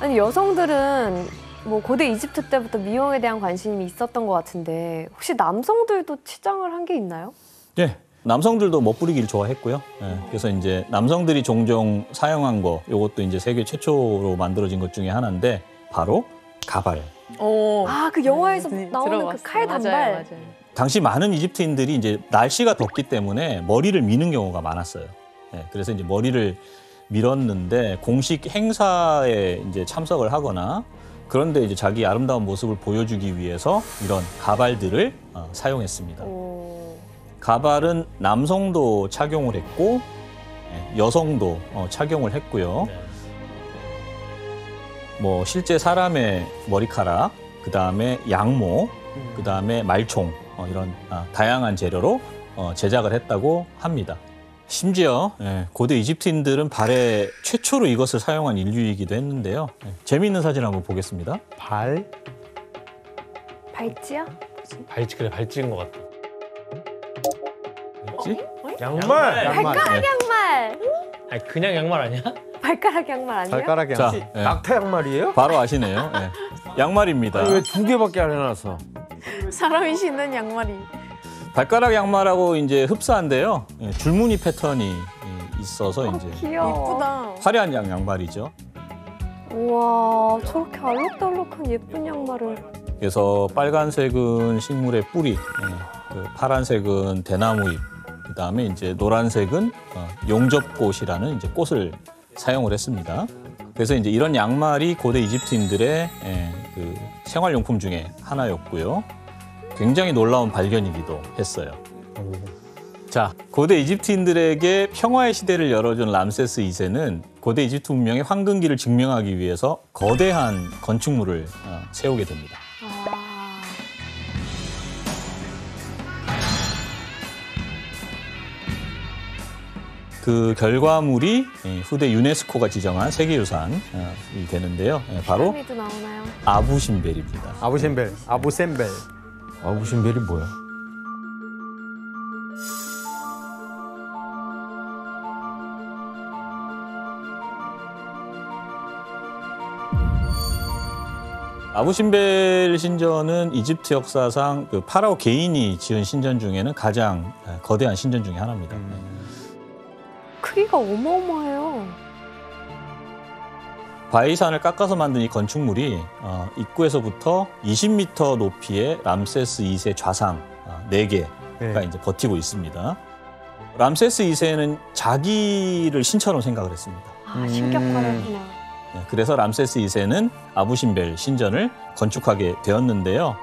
아니 여성들은 뭐 고대 이집트 때부터 미용에 대한 관심이 있었던 것 같은데 혹시 남성들도 치장을 한 게 있나요? 네, 남성들도 멋부리기를 좋아했고요. 그래서 이제 남성들이 종종 사용한 거, 이것도 이제 세계 최초로 만들어진 것 중에 하나인데 바로 가발. 아, 그 영화에서 나오는 들어봤어요. 그 칼 단발. 맞아요. 당시 많은 이집트인들이 이제 날씨가 덥기 때문에 머리를 미는 경우가 많았어요. 그래서 이제 머리를 밀었는데 공식 행사에 이제 참석을 하거나 그런데 이제 자기 아름다운 모습을 보여주기 위해서 이런 가발들을 사용했습니다. 가발은 남성도 착용을 했고 여성도 착용을 했고요. 뭐 실제 사람의 머리카락, 그 다음에 양모, 그 다음에 말총 이런 다양한 재료로 제작을 했다고 합니다. 심지어 고대 이집트인들은 발에 최초로 이것을 사용한 인류이기도 했는데요. 재미있는 사진 한번 보겠습니다. 발찌야? 그래 발찌인 것 같다. 뭐지? 양말! 발가락 양말! 아니 그냥 양말 아니야? 발가락 양말 아니야? 발가락이 자, 낙타 양말이에요? 바로 아시네요. 양말입니다. 아니 왜 두 개밖에 안 해놨어? 사람이 신는 양말이. 발가락 양말하고 이제 흡사한데요. 줄무늬 패턴이 있어서 이제 귀여워. 예쁘다. 화려한 양말이죠. 우와, 저렇게 알록달록한 예쁜 양말을. 그래서 빨간색은 식물의 뿌리, 그 파란색은 대나무잎, 그 다음에 이제 노란색은 용접꽃이라는 이제 꽃을 사용을 했습니다. 그래서 이제 이런 양말이 고대 이집트인들의 그 생활용품 중에 하나였고요. 굉장히 놀라운 발견이기도 했어요. 자, 고대 이집트인들에게 평화의 시대를 열어준 람세스 2세는 고대 이집트 문명의 황금기를 증명하기 위해서 거대한 건축물을 세우게 됩니다. 그 결과물이 후대 유네스코가 지정한 세계유산이 되는데요. 바로 피라미드 나오나요? 아부신벨입니다. 아부셈벨. 아부신벨이 뭐야? 아부신벨 신전은 이집트 역사상 그 파라오 개인이 지은 신전 중에는 가장 거대한 신전 중에 하나입니다. 크기가 어마어마해요. 바위산을 깎아서 만든 이 건축물이 입구에서부터 20m 높이의 람세스 2세 좌상 4개가 이제 버티고 있습니다. 람세스 2세는 자기를 신처럼 생각을 했습니다. 아, 신격화했구나. 그래서 람세스 2세는 아부신벨 신전을 건축하게 되었는데요.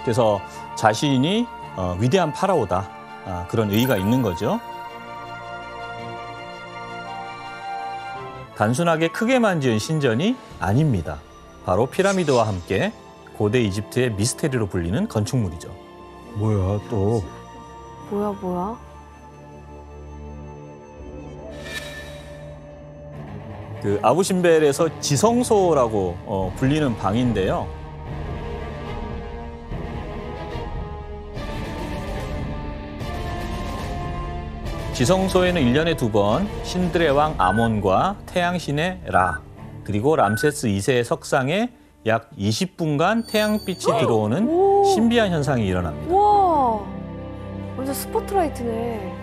그래서 자신이 위대한 파라오다 그런 의의가 있는 거죠. 단순하게 크게만 지은 신전이 아닙니다. 바로 피라미드와 함께 고대 이집트의 미스테리로 불리는 건축물이죠. 뭐야 또? 뭐야? 그 아부신벨에서 지성소라고 불리는 방인데요. 지성소에는 1년에 2번 신들의 왕 아몬과 태양신의 라, 그리고 람세스 2세의 석상에 약 20분간 태양빛이 들어오는 신비한 현상이 일어납니다. 우와, 완전 스포트라이트네.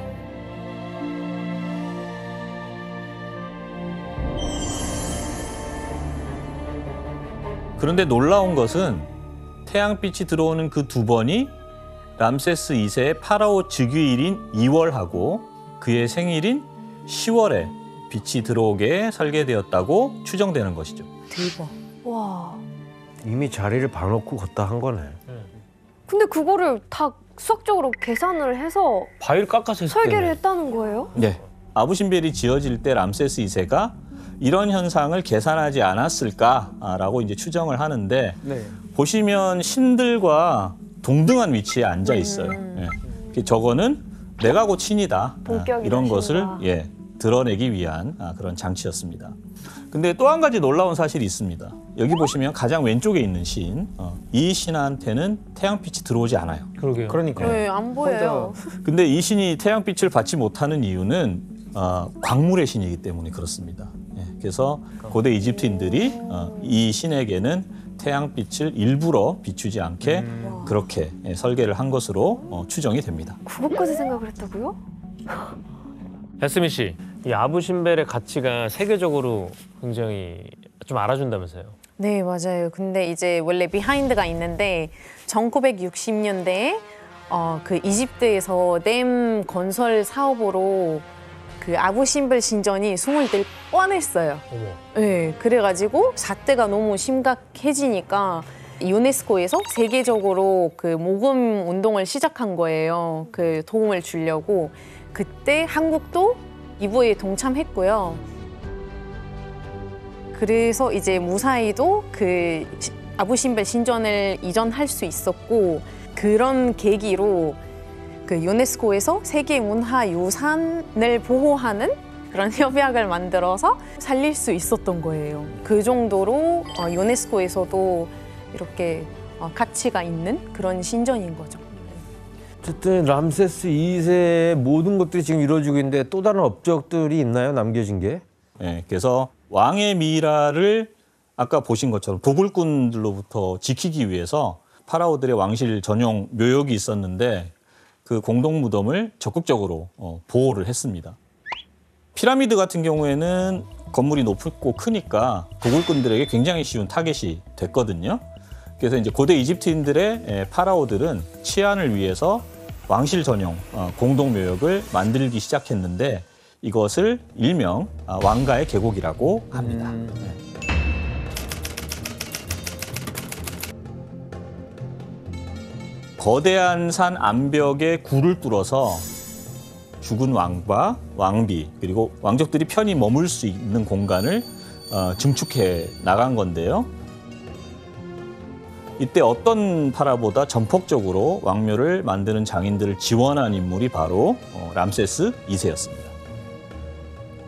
그런데 놀라운 것은 태양빛이 들어오는 그 2번이 람세스 2세의 파라오 즉위일인 2월하고 그의 생일인 10월에 빛이 들어오게 설계되었다고 추정되는 것이죠. 대박. 와. 이미 자리를 봐놓고 걷다 한 거네. 근데 그거를 다 수학적으로 계산을 해서 바위를 깎아서 했을 설계를 때는. 했다는 거예요? 네. 아부신벨이 지어질 때 람세스 2세가 이런 현상을 계산하지 않았을까라고 이제 추정을 하는데 네. 보시면 신들과 동등한 위치에 앉아 있어요. 예. 저거는 내가 곧 신이다. 본격이다, 이런 것을 신이다. 드러내기 위한 그런 장치였습니다. 근데 또 한 가지 놀라운 사실이 있습니다. 여기 보시면 가장 왼쪽에 있는 신, 이 신한테는 태양빛이 들어오지 않아요. 그러게요. 그러니까 네, 안 보여요. 근데 이 신이 태양빛을 받지 못하는 이유는 광물의 신이기 때문에 그렇습니다. 예, 그래서 고대 이집트인들이 이 신에게는 태양빛을 일부러 비추지 않게 그렇게 설계를 한 것으로 추정이 됩니다. 그것까지 생각을 했다고요? 야스민 씨, 이 아부신벨의 가치가 세계적으로 굉장히 좀 알아준다면서요? 네, 맞아요. 근데 이제 원래 비하인드가 있는데 1960년대에 그 이집트에서 댐 건설 사업으로 그 아부신벨 신전이 숨을 들 뻔했어요. 어머. 네, 그래가지고 사태가 너무 심각해지니까 유네스코에서 세계적으로 그 모금 운동을 시작한 거예요. 그 도움을 주려고. 그때 한국도 이부에 동참했고요. 그래서 이제 무사히도 그 아부신벨 신전을 이전할 수 있었고, 그런 계기로 그 유네스코에서 세계문화유산을 보호하는 그런 협약을 만들어서 살릴 수 있었던 거예요. 그 정도로 유네스코에서도 이렇게 가치가 있는 그런 신전인 거죠. 어쨌든 람세스 2세의 모든 것들이 지금 이루어지고 있는데 또 다른 업적들이 있나요? 남겨진 게? 예, 그래서 왕의 미라를 아까 보신 것처럼 도굴꾼들로부터 지키기 위해서 파라오들의 왕실 전용 묘역이 있었는데 그 공동 무덤을 적극적으로 보호를 했습니다. 피라미드 같은 경우에는 건물이 높고 크니까 도굴꾼들에게 굉장히 쉬운 타겟이 됐거든요. 그래서 이제 고대 이집트인들의 파라오들은 치안을 위해서 왕실 전용 공동 묘역을 만들기 시작했는데 이것을 일명 왕가의 계곡이라고 합니다. 거대한 산 암벽에 굴을 뚫어서 죽은 왕과 왕비 그리고 왕족들이 편히 머물 수 있는 공간을 증축해 나간 건데요. 이때 어떤 파라보다 전폭적으로 왕묘를 만드는 장인들을 지원한 인물이 바로 람세스 2세였습니다.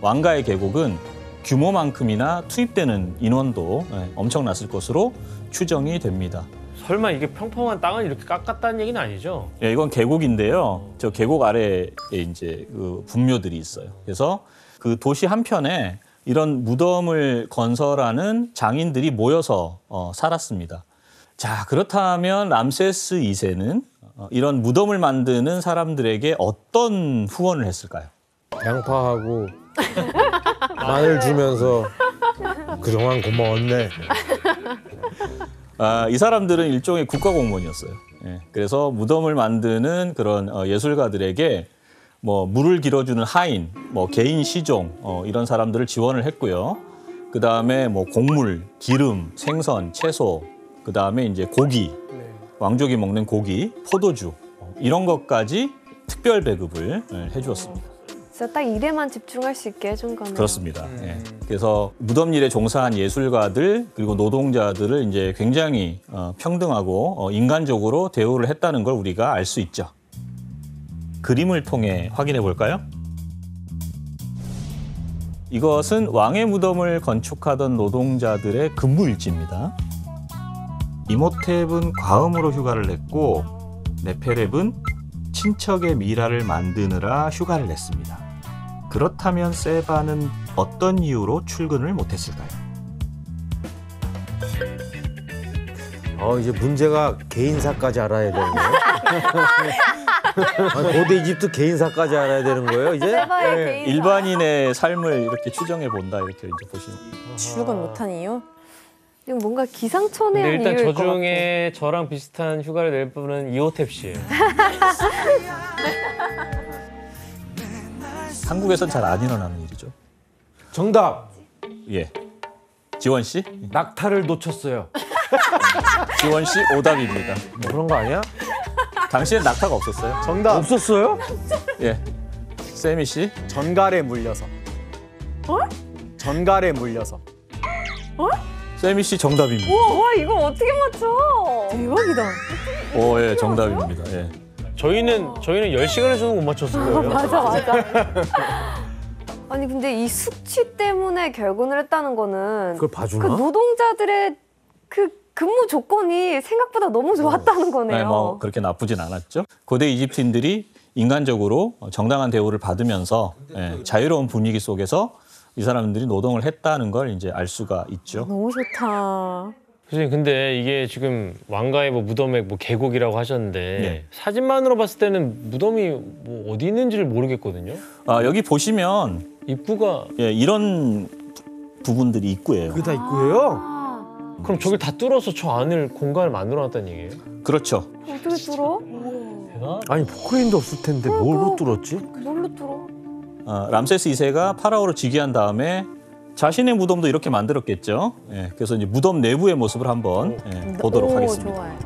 왕가의 계곡은 규모만큼이나 투입되는 인원도 엄청났을 것으로 추정이 됩니다. 설마 이게 평평한 땅을 이렇게 깎았다는 얘기는 아니죠? 예, 이건 계곡인데요. 저 계곡 아래에 이제 그 분묘들이 있어요. 그래서 그 도시 한편에 이런 무덤을 건설하는 장인들이 모여서 살았습니다. 자, 그렇다면 람세스 2세는 이런 무덤을 만드는 사람들에게 어떤 후원을 했을까요? 양파하고 마늘 주면서 그동안 고마웠네. 이 사람들은 일종의 국가공무원이었어요. 예, 그래서 무덤을 만드는 그런 예술가들에게 뭐 물을 길어주는 하인, 뭐 개인 시종 이런 사람들을 지원을 했고요. 그 다음에 뭐 곡물, 기름, 생선, 채소, 그 다음에 이제 고기, 왕족이 먹는 고기, 포도주 이런 것까지 특별 배급을 해주었습니다. 진짜 딱 일에만 집중할 수 있게 해준 거네요. 그렇습니다. 예. 그래서 무덤 일에 종사한 예술가들 그리고 노동자들을 이제 굉장히 평등하고 인간적으로 대우를 했다는 걸 우리가 알 수 있죠. 그림을 통해 확인해 볼까요? 이것은 왕의 무덤을 건축하던 노동자들의 근무 일지입니다. 이모탭은 과음으로 휴가를 냈고 네페렙은 친척의 미라를 만드느라 휴가를 냈습니다. 그렇다면 세바는 어떤 이유로 출근을 못했을까요? 이제 문제가 개인사까지 알아야 되는 거예요? 고대 이집트 개인사까지 알아야 되는 거예요, 이제? 세바의 개인사. 일반인의 삶을 이렇게 추정해 본다 이렇게 이제 보시면. 출근 못한 이유? 이건 뭔가 근데 기상천외한 일단 이유일 저 것 같아. 중에 저랑 비슷한 휴가를 낼 분은 이호탭 씨예요. 한국에선 잘 안 일어나는 일이죠. 정답! 예. 지원 씨? 낙타를 놓쳤어요. 지원 씨 오답입니다. 뭐 그런 거 아니야? 당시엔 낙타가 없었어요. 정답. 없었어요? 예. 세미 씨? 전갈에 물려서. 전갈에 물려서. 세미 씨 정답입니다. 와 이걸 어떻게 맞춰? 대박이다. 오, 예, 정답입니다. 예. 저희는 10시간을 주는 못 맞췄을 거예요. 맞아. 아니 근데 이 숙취 때문에 결근을 했다는 거는 그걸 그 봐주나? 노동자들의 그 근무 조건이 생각보다 너무 좋았다는 거네요. 네, 뭐 그렇게 나쁘진 않았죠. 고대 이집트인들이 인간적으로 정당한 대우를 받으면서 자유로운 분위기 속에서 이 사람들이 노동을 했다는 걸 이제 알 수가 있죠. 너무 좋다. 선생님 근데 이게 지금 왕가의 뭐 무덤의 뭐 계곡이라고 하셨는데 네. 사진만으로 봤을 때는 무덤이 뭐 어디 있는지를 모르겠거든요. 여기 보시면 입구가 이런 부분들이 입구예요. 그게 다 입구예요? 그럼 저길 다 뚫어서 저 안을 공간을 만들어놨다는 얘기예요? 그렇죠. 어떻게 뚫어? 대단. 아니 포크레인도 없을 텐데 뭘로 뚫었지? 뭘로 뚫어? 람세스 2세가 파라오로 즉위한 다음에 자신의 무덤도 이렇게 만들었겠죠. 예, 그래서 이제 무덤 내부의 모습을 한번 보도록 하겠습니다. 좋아요.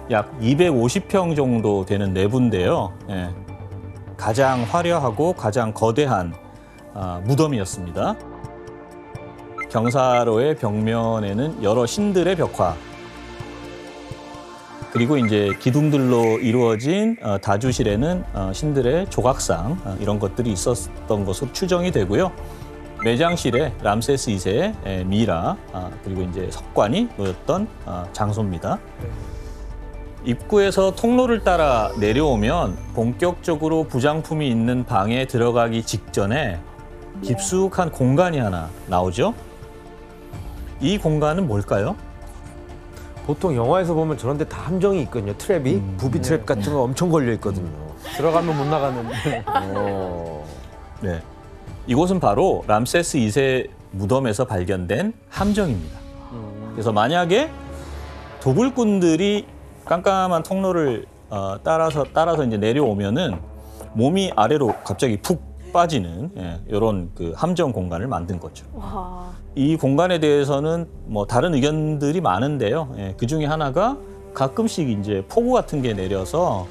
약 250평 정도 되는 내부인데요. 예, 가장 화려하고 가장 거대한 무덤이었습니다. 경사로의 벽면에는 여러 신들의 벽화, 그리고 이제 기둥들로 이루어진 다주실에는 신들의 조각상 이런 것들이 있었던 것으로 추정이 되고요. 매장실에 람세스 2세의 미라 그리고 이제 석관이 놓였던 장소입니다. 입구에서 통로를 따라 내려오면 본격적으로 부장품이 있는 방에 들어가기 직전에 깊숙한 공간이 하나 나오죠. 이 공간은 뭘까요? 보통 영화에서 보면 저런 데 다 함정이 있거든요. 트랩이. 부비 트랩 같은 거 엄청 걸려 있거든요. 들어가면 못 나가는. 네. 이곳은 바로 람세스 2세 무덤에서 발견된 함정입니다. 그래서 만약에 도굴꾼들이 깜깜한 통로를 따라서 이제 내려오면은 몸이 아래로 갑자기 푹 빠지는 이런 그 함정 공간을 만든 거죠. 와. 이 공간에 대해서는 뭐 다른 의견들이 많은데요. 그 중에 하나가 가끔씩 이제 폭우 같은 게 내려서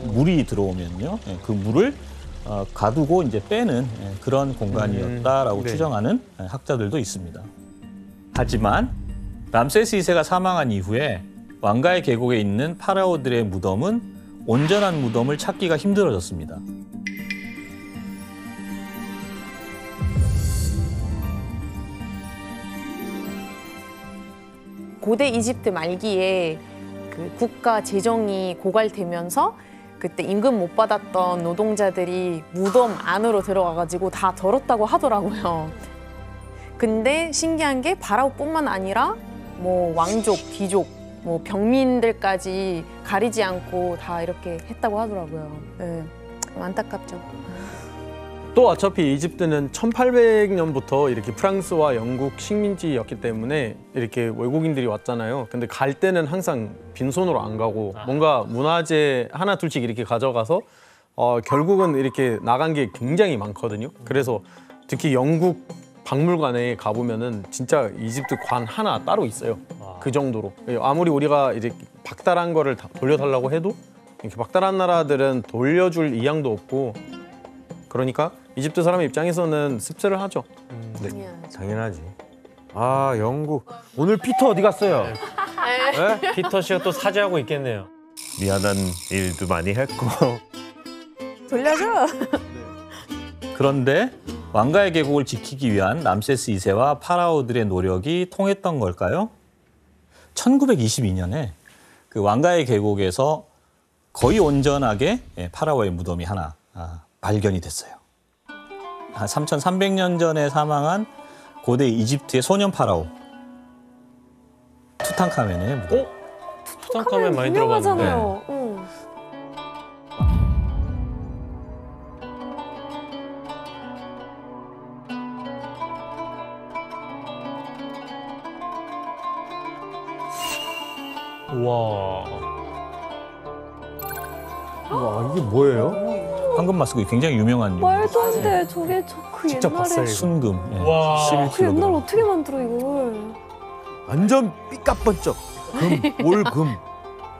물이 들어오면요, 그 물을 가두고 이제 빼는 그런 공간이었다라고 추정하는 학자들도 있습니다. 하지만 람세스 2세가 사망한 이후에 왕가의 계곡에 있는 파라오들의 무덤은 온전한 무덤을 찾기가 힘들어졌습니다. 고대 이집트 말기에 그 국가 재정이 고갈되면서 그때 임금 못 받았던 노동자들이 무덤 안으로 들어가가지고 다 덜었다고 하더라고요. 근데 신기한 게 파라오뿐만 아니라 뭐 왕족, 귀족, 뭐 병민들까지 가리지 않고 다 이렇게 했다고 하더라고요. 네, 안타깝죠. 또 어차피 이집트는 1800년부터 이렇게 프랑스와 영국 식민지였기 때문에 이렇게 외국인들이 왔잖아요. 근데 갈 때는 항상 빈손으로 안 가고 뭔가 문화재 하나 둘씩 이렇게 가져가서 결국은 이렇게 나간 게 굉장히 많거든요. 그래서 특히 영국 박물관에 가보면은 진짜 이집트 관 하나 따로 있어요. 그 정도로. 아무리 우리가 이제 박탈한 거를 다 돌려달라고 해도 이렇게 박탈한 나라들은 돌려줄 의향도 없고, 그러니까 이집트 사람 입장에서는 씁쓸을 하죠. 네. 당연하지. 아 영국 오늘 피터 어디 갔어요? 네? 피터 씨가 또 사죄하고 있겠네요. 미안한 일도 많이 했고 돌려줘. 그런데 왕가의 계곡을 지키기 위한 람세스 2세와 파라오들의 노력이 통했던 걸까요? 1922년에 그 왕가의 계곡에서 거의 온전하게 파라오의 무덤이 하나 발견이 됐어요. 한 3,300년 전에 사망한 고대 이집트의 소년 파라오 투탕카멘의 무덤. 투탕카멘 많이 들어봤는데. 유명하잖아요. 응. 와. 와 이게 뭐예요? 황금 마스크 굉장히 유명한 말도 안 돼. 저게 그 직접 옛날에 봤어요. 순금 와. 11kg. 그 옛날 어떻게 만들어 이걸? 완전 삐까번쩍 올금.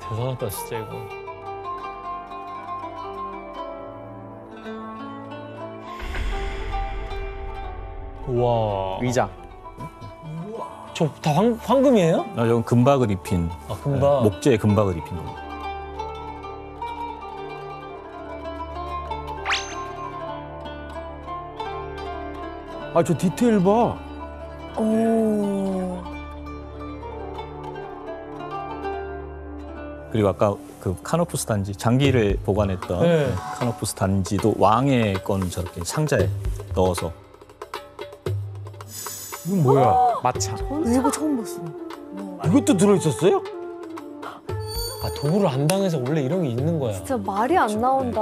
대단하다 진짜 이거. 와. 의자. 저 다 황금이에요? 이건 금박을 입힌 아 금방. 목재에 금박을 입힌 거. 아 저 디테일 봐. 오. 그리고 아까 그 카노푸스 단지 장기를 보관했던 네. 카노푸스 단지도 왕의 건 저렇게 상자에 넣어서. 이건 뭐야? 마차. 이거 처음 봤어. 이것도 들어있었어요? 아 도구를 안 당해서 원래 이런 게 있는 거야. 진짜 말이 안 나온다.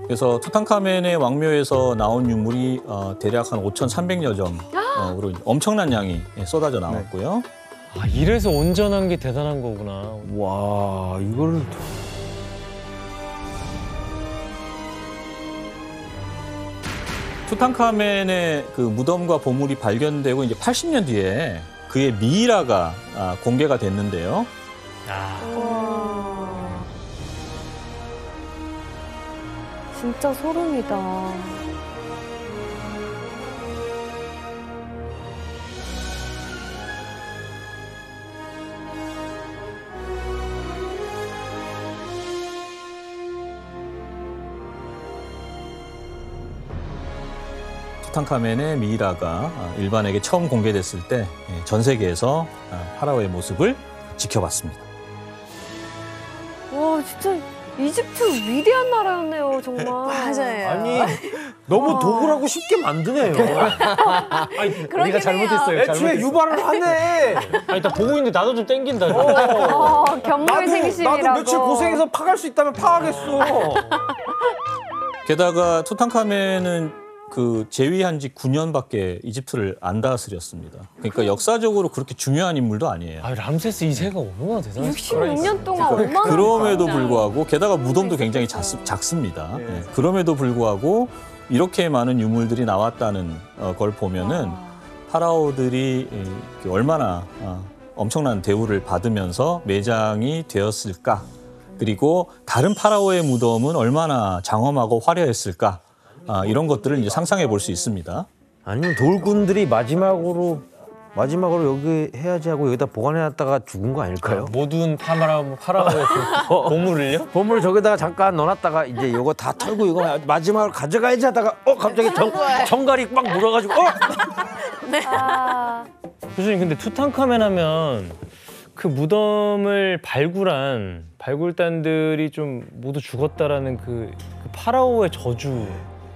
그래서 투탕카멘의 왕묘에서 나온 유물이 대략 한 5,300여 점으로 엄청난 양이 쏟아져 나왔고요. 아 이래서 온전한 게 대단한 거구나. 와 이걸 투탕카멘의 그 무덤과 보물이 발견되고 이제 80년 뒤에 그의 미이라가 공개가 됐는데요. 와. 진짜 소름이다. 투탕카멘의 미이라가 일반에게 처음 공개됐을 때 전 세계에서 파라오의 모습을 지켜봤습니다. 와 진짜 이집트 위대한 나라였네요 정말. 맞아요. 아니 너무 도구라고 쉽게 만드네요. 우리가 잘못했어요. 애초에 잘못했어요. 유발을 하네. 아 일단 보고 있는데 나도 좀 땡긴다. 견물 생심이라고. 나도 며칠 고생해서 파갈 수 있다면 파하겠어. 게다가 투탕카멘은 그 재위한 지 9년밖에 이집트를 안 다스렸습니다. 그러니까 역사적으로 그렇게 중요한 인물도 아니에요. 아 람세스 2세가 얼마나 대단했어. 66년 동안 얼마나 그럼에도 불구하고 게다가 무덤도 굉장히 작습니다. 예. 그럼에도 불구하고 이렇게 많은 유물들이 나왔다는 걸 보면은 파라오들이 얼마나 엄청난 대우를 받으면서 매장이 되었을까, 그리고 다른 파라오의 무덤은 얼마나 장엄하고 화려했을까, 이런 것들을 이제 상상해 볼 수 있습니다. 아니면 돌군들이 마지막으로 여기 해야지 하고 여기다 보관해놨다가 죽은 거 아닐까요? 모든 파라오의 그 보물을요? 보물 저기다가 잠깐 넣어놨다가 이제 이거 다 털고 이거 마지막으로 가져가야지 하다가 갑자기 정갈이 막 물어가지고 아, 교수님 근데 투탕카멘 하면 그 무덤을 발굴한 발굴단들이 좀 모두 죽었다라는 그 파라오의 저주,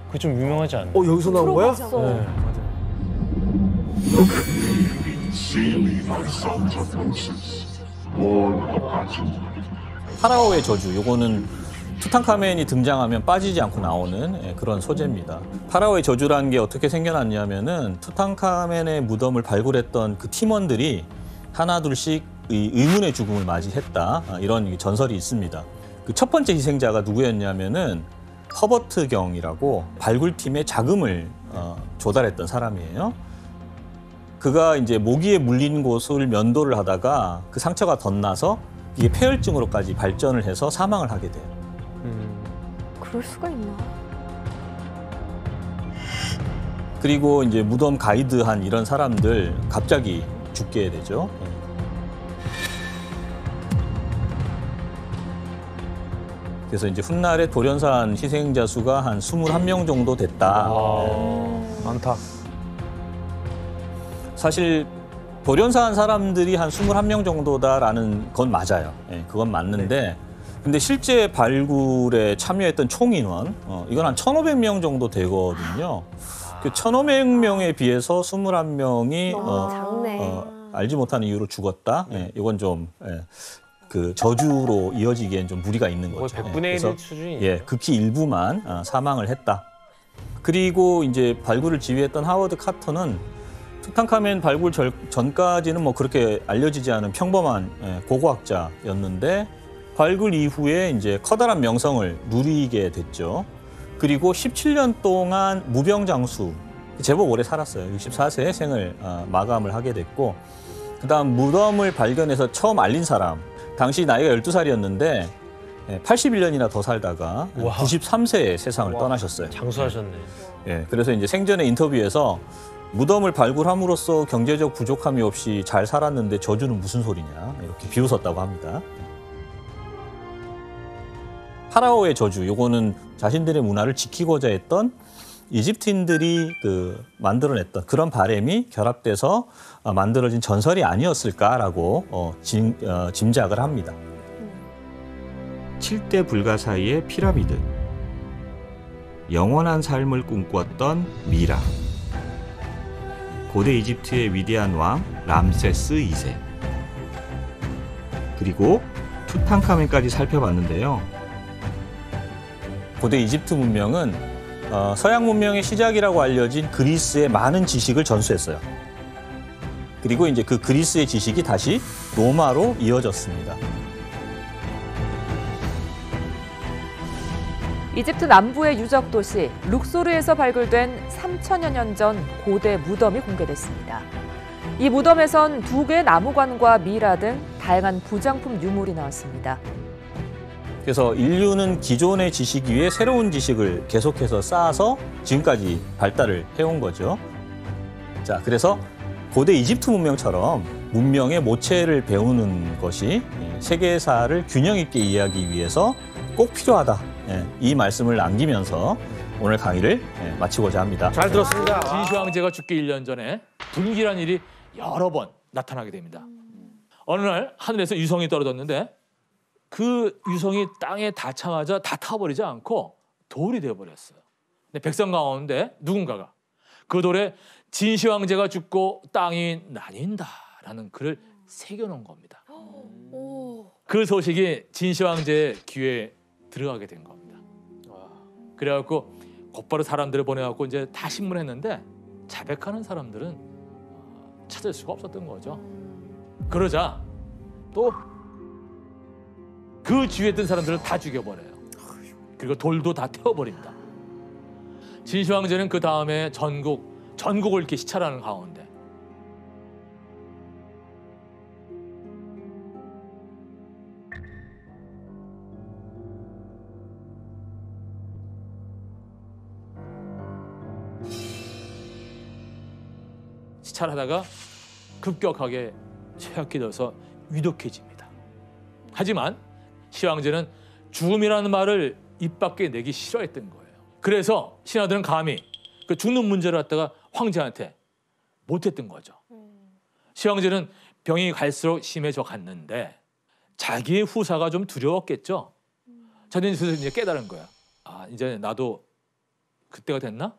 그게 좀 유명하지 않나요? 여기서 나온 거야? 들어봤어. 네. 파라오의 저주, 요거는 투탕카멘이 등장하면 빠지지 않고 나오는 그런 소재입니다. 파라오의 저주라는 게 어떻게 생겨났냐면은 투탕카멘의 무덤을 발굴했던 그 팀원들이 하나둘씩 의문의 죽음을 맞이했다, 이런 전설이 있습니다. 그 첫 번째 희생자가 누구였냐면은 허버트 경이라고 발굴팀의 자금을 조달했던 사람이에요. 그가 이제 모기에 물린 곳을 면도를 하다가 그 상처가 덧나서 이게 폐혈증으로까지 발전을 해서 사망을 하게 돼요. 그럴 수가 있나? 그리고 이제 무덤 가이드한 이런 사람들 갑자기 죽게 되죠. 그래서 이제 훗날에 돌연사한 희생자 수가 한 21명 정도 됐다. 많다. 사실 돌연사한 사람들이 한 21명 정도다라는 건 맞아요. 예, 그건 맞는데 근데 실제 발굴에 참여했던 총 인원 이건 한 1,500명 정도 되거든요. 그 1,500명에 비해서 21명이 너무 작네. 알지 못하는 이유로 죽었다. 예, 이건 좀 그 저주로 이어지기엔 좀 무리가 있는 거의 거죠. 100분의 1 수준이에요. 예, 극히 일부만 사망을 했다. 그리고 이제 발굴을 지휘했던 하워드 카터는 투탕카멘 발굴 전까지는 뭐 그렇게 알려지지 않은 평범한 고고학자였는데 발굴 이후에 이제 커다란 명성을 누리게 됐죠. 그리고 17년 동안 무병장수, 제법 오래 살았어요. 64세에 생을 마감을 하게 됐고 그다음 무덤을 발견해서 처음 알린 사람, 당시 나이가 12살이었는데 81년이나 더 살다가 93세에 세상을 떠나셨어요. 장수하셨네. 예, 그래서 이제 생전에 인터뷰에서 무덤을 발굴함으로써 경제적 부족함이 없이 잘 살았는데 저주는 무슨 소리냐 이렇게 비웃었다고 합니다. 파라오의 저주, 요거는 자신들의 문화를 지키고자 했던 이집트인들이 만들어냈던 그런 바람이 결합돼서 만들어진 전설이 아니었을까라고 짐작을 합니다. 7대 불가사의의 피라미드, 영원한 삶을 꿈꿨던 미라, 고대 이집트의 위대한 왕 람세스 2세, 그리고 투탕카멘까지 살펴봤는데요. 고대 이집트 문명은 서양 문명의 시작이라고 알려진 그리스의 많은 지식을 전수했어요. 그리고 이제 그 그리스의 지식이 다시 로마로 이어졌습니다. 이집트 남부의 유적 도시 룩소르에서 발굴된 3천여 년 전 고대 무덤이 공개됐습니다. 이 무덤에선 2개의 나무관과 미라 등 다양한 부장품 유물이 나왔습니다. 그래서 인류는 기존의 지식 위에 새로운 지식을 계속해서 쌓아서 지금까지 발달을 해온 거죠. 자, 그래서 고대 이집트 문명처럼 문명의 모체를 배우는 것이 세계사를 균형 있게 이해하기 위해서 꼭 필요하다. 이 말씀을 남기면서 오늘 강의를 마치고자 합니다. 잘 들었습니다. 진시황제가 죽기 1년 전에 불길한 일이 여러 번 나타나게 됩니다. 어느 날 하늘에서 유성이 떨어졌는데 그 유성이 땅에 닿자마자 다 타버리지 않고 돌이 되어버렸어요. 근데 백성 가운데 누군가가 그 돌에 진시황제가 죽고 땅이 나뉜다라는 글을 새겨놓은 겁니다. 그 소식이 진시황제의 귀에 들어가게 된 겁니다. 그래갖고 곧바로 사람들을 보내갖고 이제 다 신문했는데 자백하는 사람들은 찾을 수가 없었던 거죠. 그러자 또 그 주위에 있던 사람들을 다 죽여버려요. 그리고 돌도 다 태워버립니다. 진시황제는 그 다음에 전국을 이렇게 시찰하는 가운데 시찰하다가 급격하게 쇠약해져서 위독해집니다. 하지만 시황제는 죽음이라는 말을 입 밖에 내기 싫어했던 거예요. 그래서 신하들은 감히 그 죽는 문제를 갖다가 황제한테 못했던 거죠. 시황제는 병이 갈수록 심해져 갔는데 자기의 후사가 좀 두려웠겠죠. 자기는 이제 깨달은 거야. 아, 이제 나도 그때가 됐나?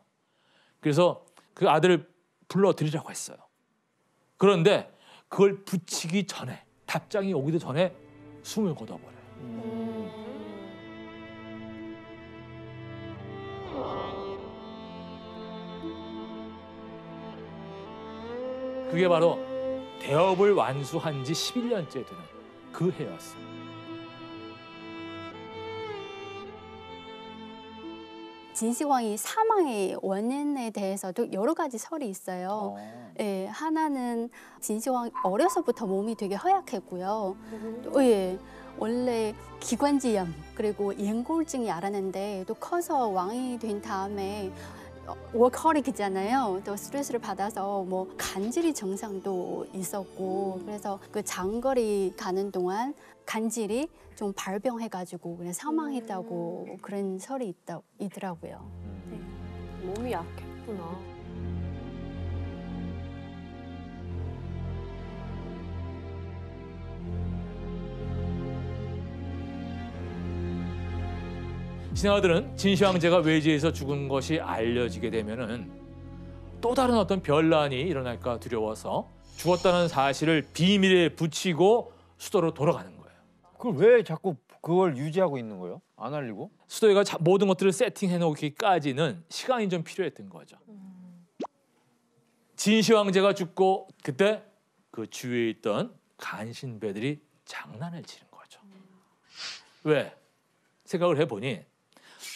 그래서 그 아들을 불러들이라고 했어요. 그런데 그걸 붙이기 전에, 답장이 오기도 전에 숨을 거둬버려요. 그게 바로 대업을 완수한 지 11년째 되는 그 해였어요. 진시황이 사망의 원인에 대해서도 여러 가지 설이 있어요. 예, 하나는 진시황 어려서부터 몸이 되게 허약했고요. 또, 예, 원래 기관지염 그리고 연골증이 앓았는데 또 커서 왕이 된 다음에 워커홀릭이잖아요. 또 스트레스를 받아서 뭐 간질이 증상도 있었고 그래서 그 장거리 가는 동안 간질이 좀 발병해가지고 그냥 사망했다고 그런 설이 있더라고요. 네. 몸이 약했구나. 신하들은 진시황제가 외지에서 죽은 것이 알려지게 되면은 또 다른 어떤 변란이 일어날까 두려워서 죽었다는 사실을 비밀에 붙이고 수도로 돌아가는 거예요. 그걸 왜 자꾸 그걸 유지하고 있는 거예요? 안 알리고? 수도회가 모든 것들을 세팅해 놓기까지는 시간이 좀 필요했던 거죠. 진시황제가 죽고 그때 그 주위에 있던 간신배들이 장난을 치는 거죠. 왜? 생각을 해보니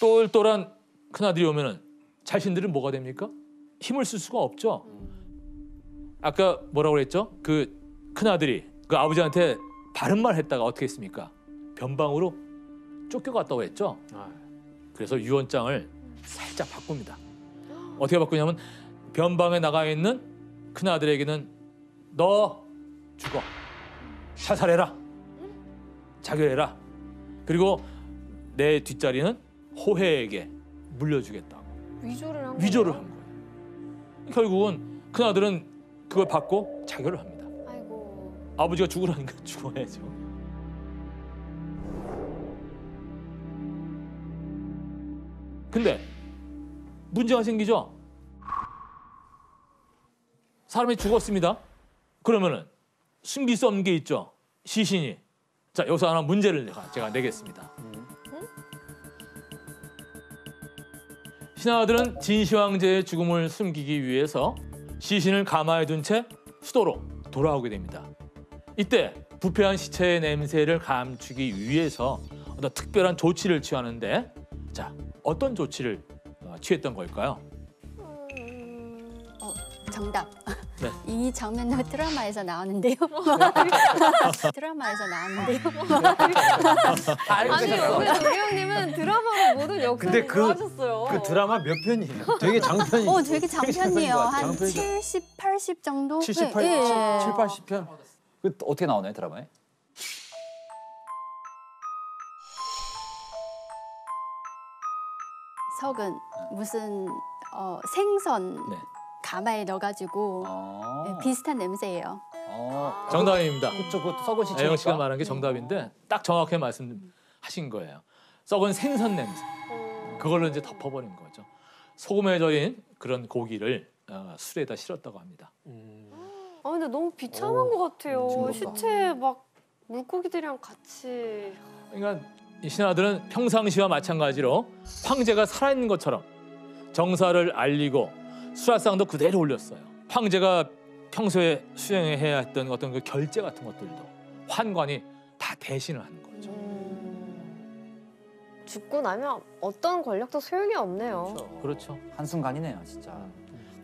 똘똘한 큰아들이 오면은 자신들은 뭐가 됩니까? 힘을 쓸 수가 없죠. 아까 뭐라고 그랬죠? 그 큰아들이 그 아버지한테 바른 말 했다가 어떻게 했습니까? 변방으로 쫓겨갔다고 했죠. 그래서 유언장을 살짝 바꿉니다. 어떻게 바꾸냐면 변방에 나가 있는 큰아들에게는 너 죽어. 자살해라. 자결해라. 그리고 내 뒷자리는 호해에게 물려주겠다고 위조를 한 위조를 한 거예요. 결국은 큰아들은 그걸 받고 자결을 합니다. 아이고. 아버지가 죽으라니까 죽어야죠. 근데 문제가 생기죠. 사람이 죽었습니다. 그러면은 숨길 수 없는 게 있죠. 시신이. 자, 여기서 하나 문제를 제가 내겠습니다. 신하들은 진시황제의 죽음을 숨기기 위해서 시신을 가마에 둔 채 수도로 돌아오게 됩니다. 이때 부패한 시체의 냄새를 감추기 위해서 어떤 특별한 조치를 취하는데, 자, 어떤 조치를 취했던 걸까요? 정답. 네. 이 장면은 드라마에서 나오는데요. 드라마에서 나오는데요. 아니 오늘 조리 형님은 드라마로 모든 역할을 하셨어요. 그 드라마 몇 편이에요? 되게 장편이. 되게 장편이에요. 한 70, 80 정도? 70, 네, 80편. 그 어떻게 나오나요, 드라마에? 석은 무슨 생선 네. 가마에 넣어가지고 비슷한 냄새예요. 정답입니다. 그쵸, 그 썩은 시체니까. 애영 씨가 말한 게 정답인데 딱 정확하게 말씀하신 거예요. 썩은 생선 냄새. 그걸로 이제 덮어버린 거죠. 소금에 절인 그런 고기를 술에다 실었다고 합니다. 아 근데 너무 비참한 것 같아요. 시체에 막 물고기들이랑 같이. 그러니까 이 신하들은 평상시와 마찬가지로 황제가 살아있는 것처럼 정사를 알리고 수라상도 그대로 올렸어요. 황제가 평소에 수행해야 했던 어떤 그 결제 같은 것들도 환관이 다 대신을 하는 거죠. 죽고 나면 어떤 권력도 소용이 없네요. 그렇죠. 한순간이네요, 진짜.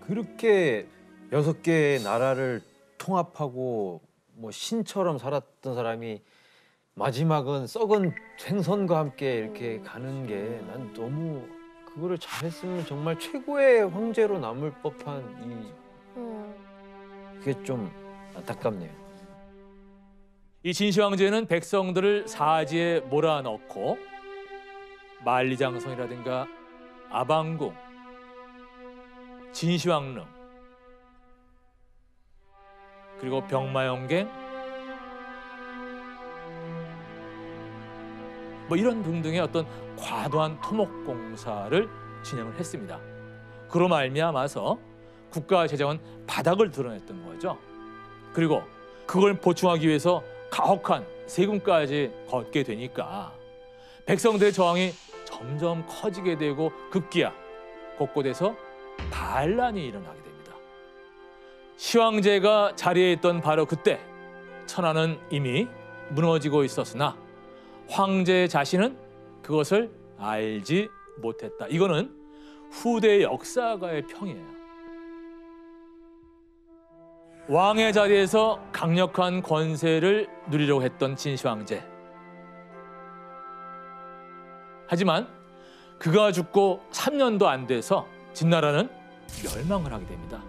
그렇게 6개의 나라를 통합하고 뭐 신처럼 살았던 사람이 마지막은 썩은 생선과 함께 이렇게 가는 게 난 너무 그거를 잘했으면 정말 최고의 황제로 남을 법한 그게 좀 안타깝네요. 이 진시황제는 백성들을 사지에 몰아넣고 만리장성이라든가 아방궁, 진시황릉, 그리고 병마용갱 뭐 이런 등등의 어떤 과도한 토목 공사를 진행을 했습니다. 그로 말미암아서 국가 재정은 바닥을 드러냈던 거죠. 그리고 그걸 보충하기 위해서 가혹한 세금까지 걷게 되니까 백성들의 저항이 점점 커지게 되고 급기야 곳곳에서 반란이 일어나게 됩니다. 시황제가 자리에 있던 바로 그때 천하는 이미 무너지고 있었으나 황제 자신은 그것을 알지 못했다. 이거는 후대 역사가의 평이에요. 왕의 자리에서 강력한 권세를 누리려고 했던 진시황제. 하지만 그가 죽고 3년도 안 돼서 진나라는 멸망을 하게 됩니다.